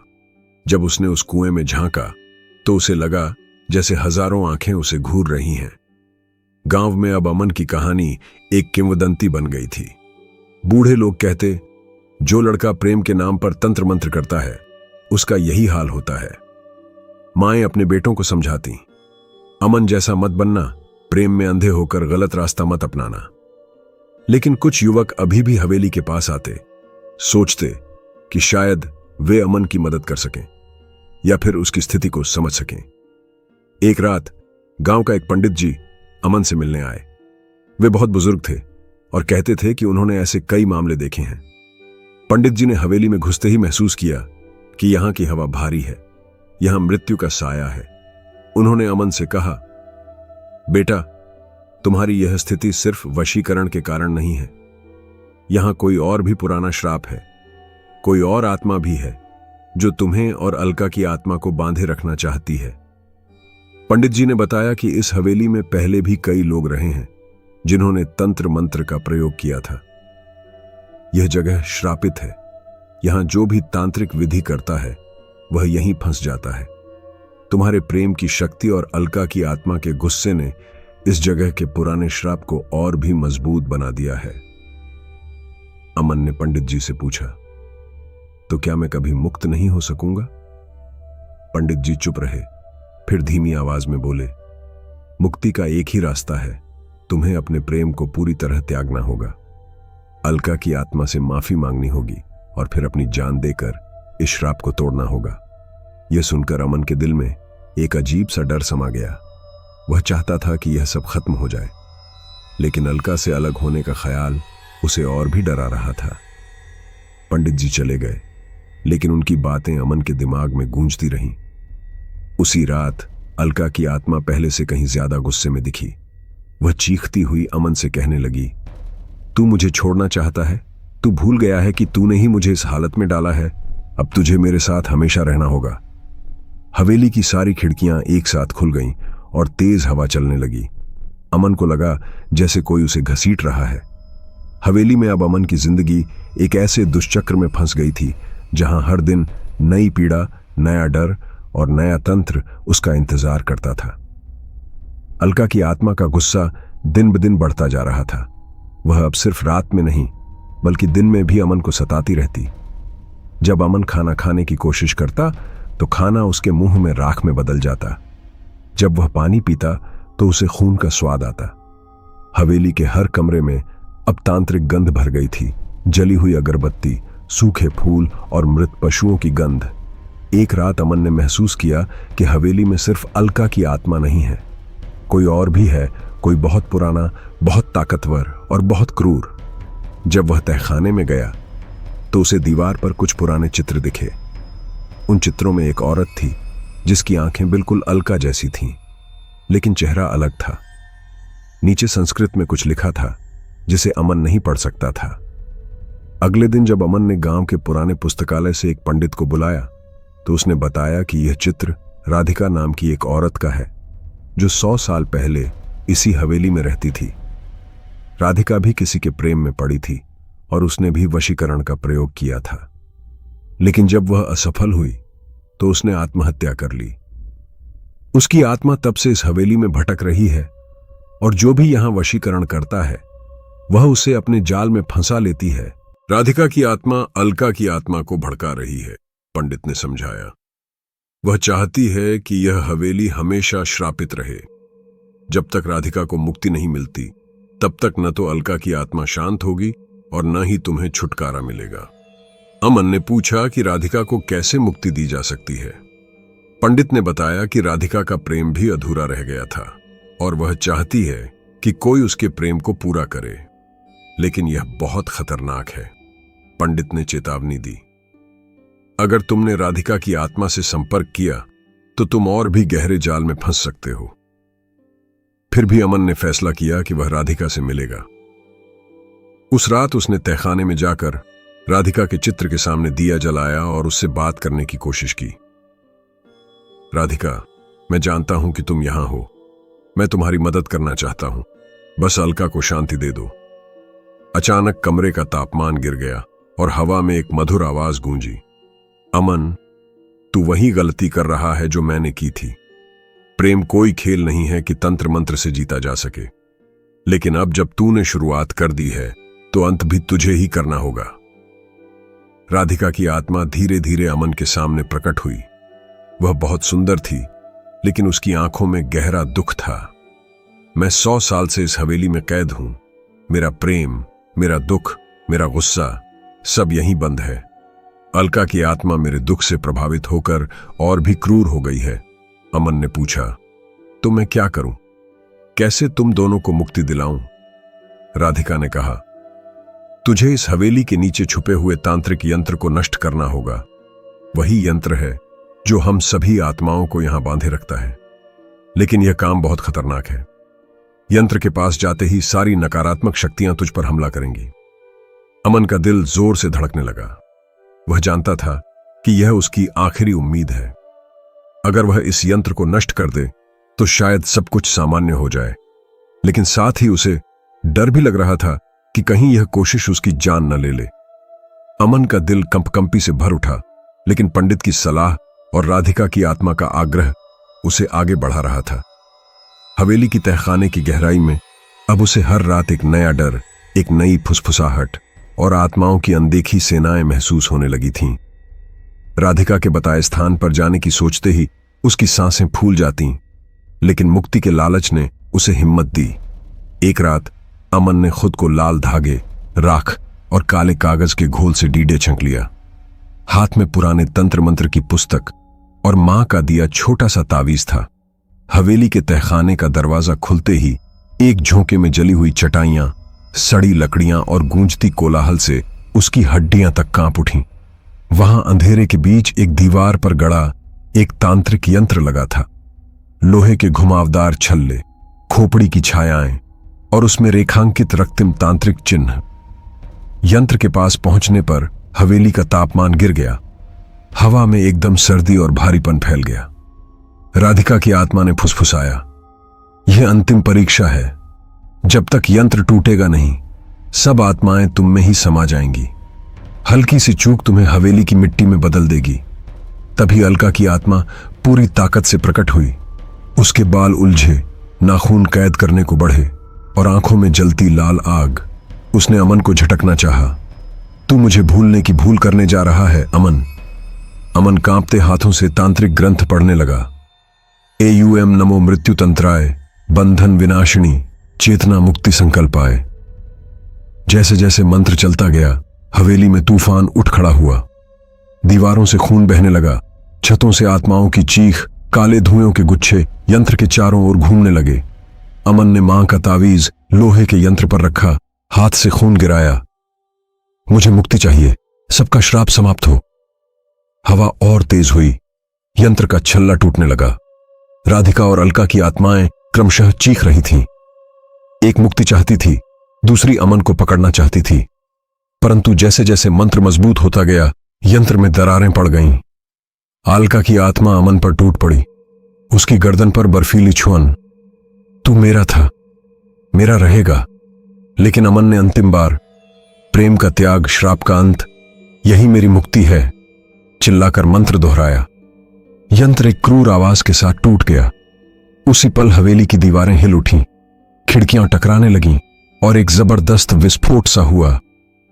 जब उसने उस कुएं में झांका तो उसे लगा जैसे हजारों आंखें उसे घूर रही हैं। गांव में अब अमन की कहानी एक किंवदंती बन गई थी। बूढ़े लोग कहते, जो लड़का प्रेम के नाम पर तंत्र मंत्र करता है उसका यही हाल होता है। माएं अपने बेटों को समझाती, अमन जैसा मत बनना, प्रेम में अंधे होकर गलत रास्ता मत अपनाना। लेकिन कुछ युवक अभी भी हवेली के पास आते, सोचते कि शायद वे अमन की मदद कर सकें या फिर उसकी स्थिति को समझ सकें। एक रात गांव का एक पंडित जी अमन से मिलने आए। वे बहुत बुजुर्ग थे और कहते थे कि उन्होंने ऐसे कई मामले देखे हैं। पंडित जी ने हवेली में घुसते ही महसूस किया कि यहां की हवा भारी है, यहां मृत्यु का साया है। उन्होंने अमन से कहा, बेटा, तुम्हारी यह स्थिति सिर्फ वशीकरण के कारण नहीं है। यहां कोई और भी पुराना श्राप है, कोई और आत्मा भी है जो तुम्हें और अलका की आत्मा को बांधे रखना चाहती है। पंडित जी ने बताया कि इस हवेली में पहले भी कई लोग रहे हैं जिन्होंने तंत्र मंत्र का प्रयोग किया था। यह जगह श्रापित है। यहां जो भी तांत्रिक विधि करता है वह यहीं फंस जाता है। तुम्हारे प्रेम की शक्ति और अलका की आत्मा के गुस्से ने इस जगह के पुराने श्राप को और भी मजबूत बना दिया है। अमन ने पंडित जी से पूछा, तो क्या मैं कभी मुक्त नहीं हो सकूंगा? पंडित जी चुप रहे, फिर धीमी आवाज में बोले, मुक्ति का एक ही रास्ता है, तुम्हें अपने प्रेम को पूरी तरह त्यागना होगा। अलका की आत्मा से माफी मांगनी होगी और फिर अपनी जान देकर इस श्राप को तोड़ना होगा। यह सुनकर अमन के दिल में एक अजीब सा डर समा गया। वह चाहता था कि यह सब खत्म हो जाए, लेकिन अलका से अलग होने का ख्याल उसे और भी डरा रहा था। पंडित जी चले गए, लेकिन उनकी बातें अमन के दिमाग में गूंजती रहीं। उसी रात अलका की आत्मा पहले से कहीं ज्यादा गुस्से में दिखी। वह चीखती हुई अमन से कहने लगी, तू मुझे छोड़ना चाहता है? तू भूल गया है कि तूने ही मुझे इस हालत में डाला है? अब तुझे मेरे साथ हमेशा रहना होगा। हवेली की सारी खिड़कियां एक साथ खुल गईं और तेज हवा चलने लगी। अमन को लगा जैसे कोई उसे घसीट रहा है। हवेली में अब अमन की जिंदगी एक ऐसे दुष्चक्र में फंस गई थी जहां हर दिन नई पीड़ा, नया डर और नया तंत्र उसका इंतजार करता था। अलका की आत्मा का गुस्सा दिन ब दिन बढ़ता जा रहा था। वह अब सिर्फ रात में नहीं बल्कि दिन में भी अमन को सताती रहती। जब अमन खाना खाने की कोशिश करता तो खाना उसके मुंह में राख में बदल जाता। जब वह पानी पीता तो उसे खून का स्वाद आता। हवेली के हर कमरे में अब तांत्रिक गंध भर गई थी। जली हुई अगरबत्ती, सूखे फूल और मृत पशुओं की गंध। एक रात अमन ने महसूस किया कि हवेली में सिर्फ अलका की आत्मा नहीं है, कोई और भी है, कोई बहुत पुराना, बहुत ताकतवर और बहुत क्रूर। जब वह तहखाने में गया तो उसे दीवार पर कुछ पुराने चित्र दिखे। उन चित्रों में एक औरत थी जिसकी आंखें बिल्कुल अलका जैसी थीं, लेकिन चेहरा अलग था। नीचे संस्कृत में कुछ लिखा था जिसे अमन नहीं पढ़ सकता था। अगले दिन जब अमन ने गांव के पुराने पुस्तकालय से एक पंडित को बुलाया तो उसने बताया कि यह चित्र राधिका नाम की एक औरत का है जो 100 साल पहले इसी हवेली में रहती थी। राधिका भी किसी के प्रेम में पड़ी थी और उसने भी वशीकरण का प्रयोग किया था, लेकिन जब वह असफल हुई तो उसने आत्महत्या कर ली। उसकी आत्मा तब से इस हवेली में भटक रही है और जो भी यहां वशीकरण करता है वह उसे अपने जाल में फंसा लेती है। राधिका की आत्मा अलका की आत्मा को भड़का रही है, पंडित ने समझाया। वह चाहती है कि यह हवेली हमेशा श्रापित रहे। जब तक राधिका को मुक्ति नहीं मिलती तब तक न तो अलका की आत्मा शांत होगी और न ही तुम्हें छुटकारा मिलेगा। अमन ने पूछा कि राधिका को कैसे मुक्ति दी जा सकती है। पंडित ने बताया कि राधिका का प्रेम भी अधूरा रह गया था और वह चाहती है कि कोई उसके प्रेम को पूरा करे, लेकिन यह बहुत खतरनाक है। पंडित ने चेतावनी दी, अगर तुमने राधिका की आत्मा से संपर्क किया तो तुम और भी गहरे जाल में फंस सकते हो। फिर भी अमन ने फैसला किया कि वह राधिका से मिलेगा। उस रात उसने तहखाने में जाकर राधिका के चित्र के सामने दिया जलाया और उससे बात करने की कोशिश की। राधिका, मैं जानता हूं कि तुम यहां हो। मैं तुम्हारी मदद करना चाहता हूं। बस अलका को शांति दे दो। अचानक कमरे का तापमान गिर गया और हवा में एक मधुर आवाज गूंजी, अमन, तू वही गलती कर रहा है जो मैंने की थी। प्रेम कोई खेल नहीं है कि तंत्र मंत्र से जीता जा सके, लेकिन अब जब तूने शुरुआत कर दी है तो अंत भी तुझे ही करना होगा। राधिका की आत्मा धीरे धीरे अमन के सामने प्रकट हुई। वह बहुत सुंदर थी, लेकिन उसकी आंखों में गहरा दुख था। मैं 100 साल से इस हवेली में कैद हूं। मेरा प्रेम, मेरा दुख, मेरा गुस्सा सब यहीं बंद है। अलका की आत्मा मेरे दुख से प्रभावित होकर और भी क्रूर हो गई है। अमन ने पूछा, तो मैं क्या करूं? कैसे तुम दोनों को मुक्ति दिलाऊं? राधिका ने कहा, तुझे इस हवेली के नीचे छुपे हुए तांत्रिक यंत्र को नष्ट करना होगा। वही यंत्र है जो हम सभी आत्माओं को यहां बांधे रखता है, लेकिन यह काम बहुत खतरनाक है। यंत्र के पास जाते ही सारी नकारात्मक शक्तियां तुझ पर हमला करेंगी। अमन का दिल जोर से धड़कने लगा। वह जानता था कि यह उसकी आखिरी उम्मीद है। अगर वह इस यंत्र को नष्ट कर दे तो शायद सब कुछ सामान्य हो जाए, लेकिन साथ ही उसे डर भी लग रहा था कि कहीं यह कोशिश उसकी जान न ले ले। अमन का दिल कंपकंपी से भर उठा, लेकिन पंडित की सलाह और राधिका की आत्मा का आग्रह उसे आगे बढ़ा रहा था। हवेली की तहखाने की गहराई में अब उसे हर रात एक नया डर, एक नई फुसफुसाहट और आत्माओं की अनदेखी सेनाएं महसूस होने लगी थीं। राधिका के बताए स्थान पर जाने की सोचते ही उसकी सांसें फूल जातीं, लेकिन मुक्ति के लालच ने उसे हिम्मत दी। एक रात अमन ने खुद को लाल धागे, राख और काले कागज के घोल से डीडे छंक लिया। हाथ में पुराने तंत्र मंत्र की पुस्तक और मां का दिया छोटा सा तावीज था। हवेली के तहखाने का दरवाजा खुलते ही एक झोंके में जली हुई चटाइयां, सड़ी लकड़ियां और गूंजती कोलाहल से उसकी हड्डियां तक कांप उठीं। वहां अंधेरे के बीच एक दीवार पर गड़ा एक तांत्रिक यंत्र लगा था। लोहे के घुमावदार छल्ले, खोपड़ी की छायाएं और उसमें रेखांकित रक्तिम तांत्रिक चिन्ह। यंत्र के पास पहुंचने पर हवेली का तापमान गिर गया। हवा में एकदम सर्दी और भारीपन फैल गया। राधिका की आत्मा ने फुसफुसाया, यह अंतिम परीक्षा है। जब तक यंत्र टूटेगा नहीं, सब आत्माएं तुम में ही समा जाएंगी। हल्की सी चूक तुम्हें हवेली की मिट्टी में बदल देगी। तभी अलका की आत्मा पूरी ताकत से प्रकट हुई। उसके बाल उलझे, नाखून कैद करने को बढ़े और आंखों में जलती लाल आग। उसने अमन को झटकना चाहा। तू मुझे भूलने की भूल करने जा रहा है अमन। अमन कांपते हाथों से तांत्रिक ग्रंथ पढ़ने लगा। एयूएम नमो मृत्यु तंत्राय, बंधन विनाशिनी, चेतना मुक्ति संकल्पाय। जैसे जैसे मंत्र चलता गया, हवेली में तूफान उठ खड़ा हुआ। दीवारों से खून बहने लगा, छतों से आत्माओं की चीख, काले धुएं के गुच्छे यंत्र के चारों ओर घूमने लगे। अमन ने मां का तावीज लोहे के यंत्र पर रखा, हाथ से खून गिराया। मुझे मुक्ति चाहिए, सबका श्राप समाप्त हो। हवा और तेज हुई, यंत्र का छल्ला टूटने लगा। राधिका और अलका की आत्माएं क्रमशः चीख रही थीं। एक मुक्ति चाहती थी, दूसरी अमन को पकड़ना चाहती थी। परंतु जैसे जैसे मंत्र मजबूत होता गया, यंत्र में दरारें पड़ गईं। अलका की आत्मा अमन पर टूट पड़ी, उसकी गर्दन पर बर्फीली छुअन। तू मेरा था, मेरा रहेगा। लेकिन अमन ने अंतिम बार, प्रेम का त्याग, श्राप का अंत, यही मेरी मुक्ति है, चिल्लाकर मंत्र दोहराया। यंत्र एक क्रूर आवाज के साथ टूट गया। उसी पल हवेली की दीवारें हिल उठीं, खिड़कियां टकराने लगीं और एक जबरदस्त विस्फोट सा हुआ।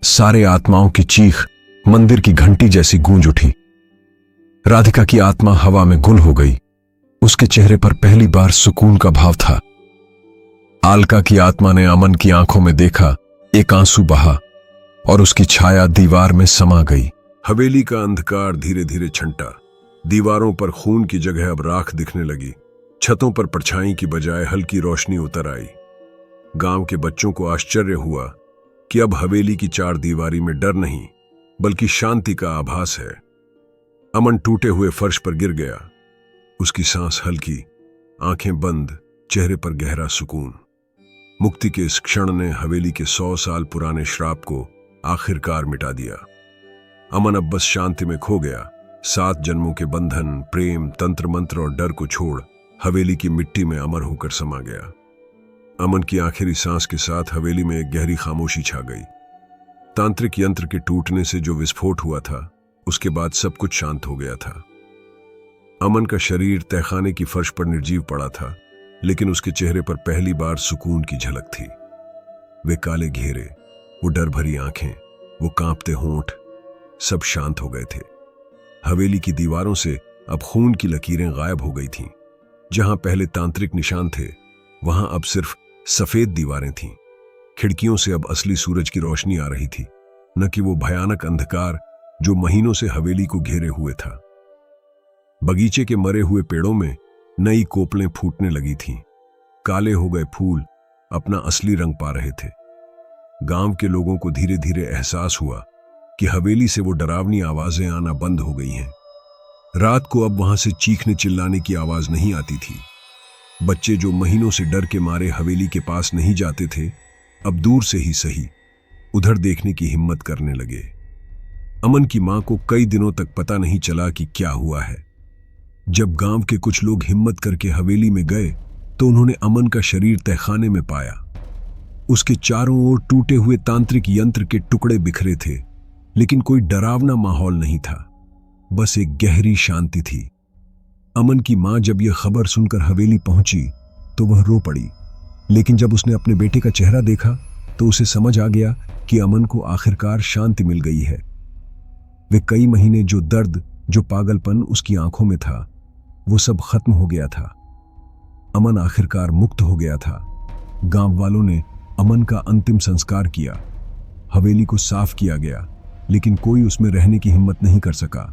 सारे आत्माओं की चीख मंदिर की घंटी जैसी गूंज उठी। राधिका की आत्मा हवा में गुल हो गई। उसके चेहरे पर पहली बार सुकून का भाव था। अलका की आत्मा ने अमन की आंखों में देखा, एक आंसू बहा और उसकी छाया दीवार में समा गई। हवेली का अंधकार धीरे धीरे छंटा। दीवारों पर खून की जगह अब राख दिखने लगी। छतों पर परछाई की बजाय हल्की रोशनी उतर आई। गांव के बच्चों को आश्चर्य हुआ कि अब हवेली की चार दीवारी में डर नहीं, बल्कि शांति का आभास है। अमन टूटे हुए फर्श पर गिर गया। उसकी सांस हल्की, आंखें बंद, चेहरे पर गहरा सुकून। मुक्ति के इस क्षण ने हवेली के 100 साल पुराने श्राप को आखिरकार मिटा दिया। अमन अब बस शांति में खो गया। 7 जन्मों के बंधन, प्रेम, तंत्र मंत्र और डर को छोड़ हवेली की मिट्टी में अमर होकर समा गया। अमन की आखिरी सांस के साथ हवेली में एक गहरी खामोशी छा गई। तांत्रिक यंत्र के टूटने से जो विस्फोट हुआ था, उसके बाद सब कुछ शांत हो गया था। अमन का शरीर तहखाने की फर्श पर निर्जीव पड़ा था, लेकिन उसके चेहरे पर पहली बार सुकून की झलक थी। वे काले घेरे, वो डर भरी आंखें, वो कांपते होंठ, सब शांत हो गए थे। हवेली की दीवारों से अब खून की लकीरें गायब हो गई थीं। जहां पहले तांत्रिक निशान थे, वहां अब सिर्फ सफेद दीवारें थीं। खिड़कियों से अब असली सूरज की रोशनी आ रही थी, न कि वो भयानक अंधकार जो महीनों से हवेली को घेरे हुए था। बगीचे के मरे हुए पेड़ों में नई कोपलें फूटने लगी थीं। काले हो गए फूल अपना असली रंग पा रहे थे। गांव के लोगों को धीरे धीरे एहसास हुआ कि हवेली से वो डरावनी आवाजें आना बंद हो गई हैं। रात को अब वहां से चीखने चिल्लाने की आवाज नहीं आती थी। बच्चे जो महीनों से डर के मारे हवेली के पास नहीं जाते थे, अब दूर से ही सही उधर देखने की हिम्मत करने लगे। अमन की मां को कई दिनों तक पता नहीं चला कि क्या हुआ है। जब गांव के कुछ लोग हिम्मत करके हवेली में गए तो उन्होंने अमन का शरीर तहखाने में पाया। उसके चारों ओर टूटे हुए तांत्रिक यंत्र के टुकड़े बिखरे थे, लेकिन कोई डरावना माहौल नहीं था, बस एक गहरी शांति थी। अमन की मां जब यह खबर सुनकर हवेली पहुंची तो वह रो पड़ी, लेकिन जब उसने अपने बेटे का चेहरा देखा तो उसे समझ आ गया कि अमन को आखिरकार शांति मिल गई है। वे कई महीने जो दर्द, जो पागलपन उसकी आंखों में था, वो सब खत्म हो गया था। अमन आखिरकार मुक्त हो गया था। गांव वालों ने अमन का अंतिम संस्कार किया। हवेली को साफ किया गया, लेकिन कोई उसमें रहने की हिम्मत नहीं कर सका।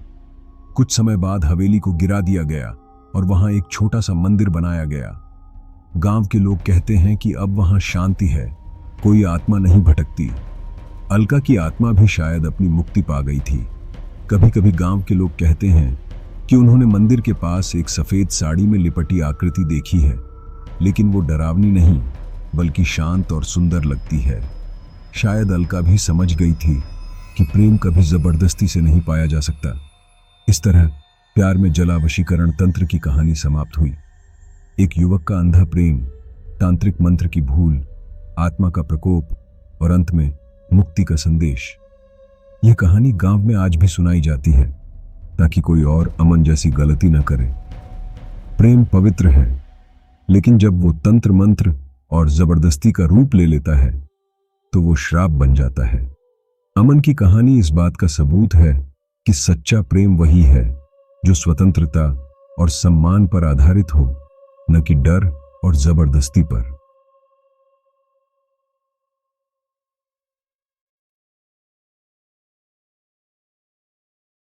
कुछ समय बाद हवेली को गिरा दिया गया और वहां एक छोटा सा मंदिर बनाया गया। गांव के लोग कहते हैं कि अब वहां शांति है, कोई आत्मा नहीं भटकती। अलका की आत्मा भी शायद अपनी मुक्ति पा गई थी। कभी कभी गांव के लोग कहते हैं कि उन्होंने मंदिर के पास एक सफेद साड़ी में लिपटी आकृति देखी है, लेकिन वो डरावनी नहीं बल्कि शांत और सुंदर लगती है। शायद अलका भी समझ गई थी कि प्रेम कभी जबरदस्ती से नहीं पाया जा सकता। इस तरह प्यार में जला वशीकरण तंत्र की कहानी समाप्त हुई। एक युवक का अंधा प्रेम, तांत्रिक मंत्र की भूल, आत्मा का प्रकोप और अंत में मुक्ति का संदेश। यह कहानी गांव में आज भी सुनाई जाती है ताकि कोई और अमन जैसी गलती न करे। प्रेम पवित्र है, लेकिन जब वो तंत्र मंत्र और जबरदस्ती का रूप ले लेता है तो वो श्राप बन जाता है। अमन की कहानी इस बात का सबूत है कि सच्चा प्रेम वही है जो स्वतंत्रता और सम्मान पर आधारित हो, न कि डर और जबरदस्ती पर।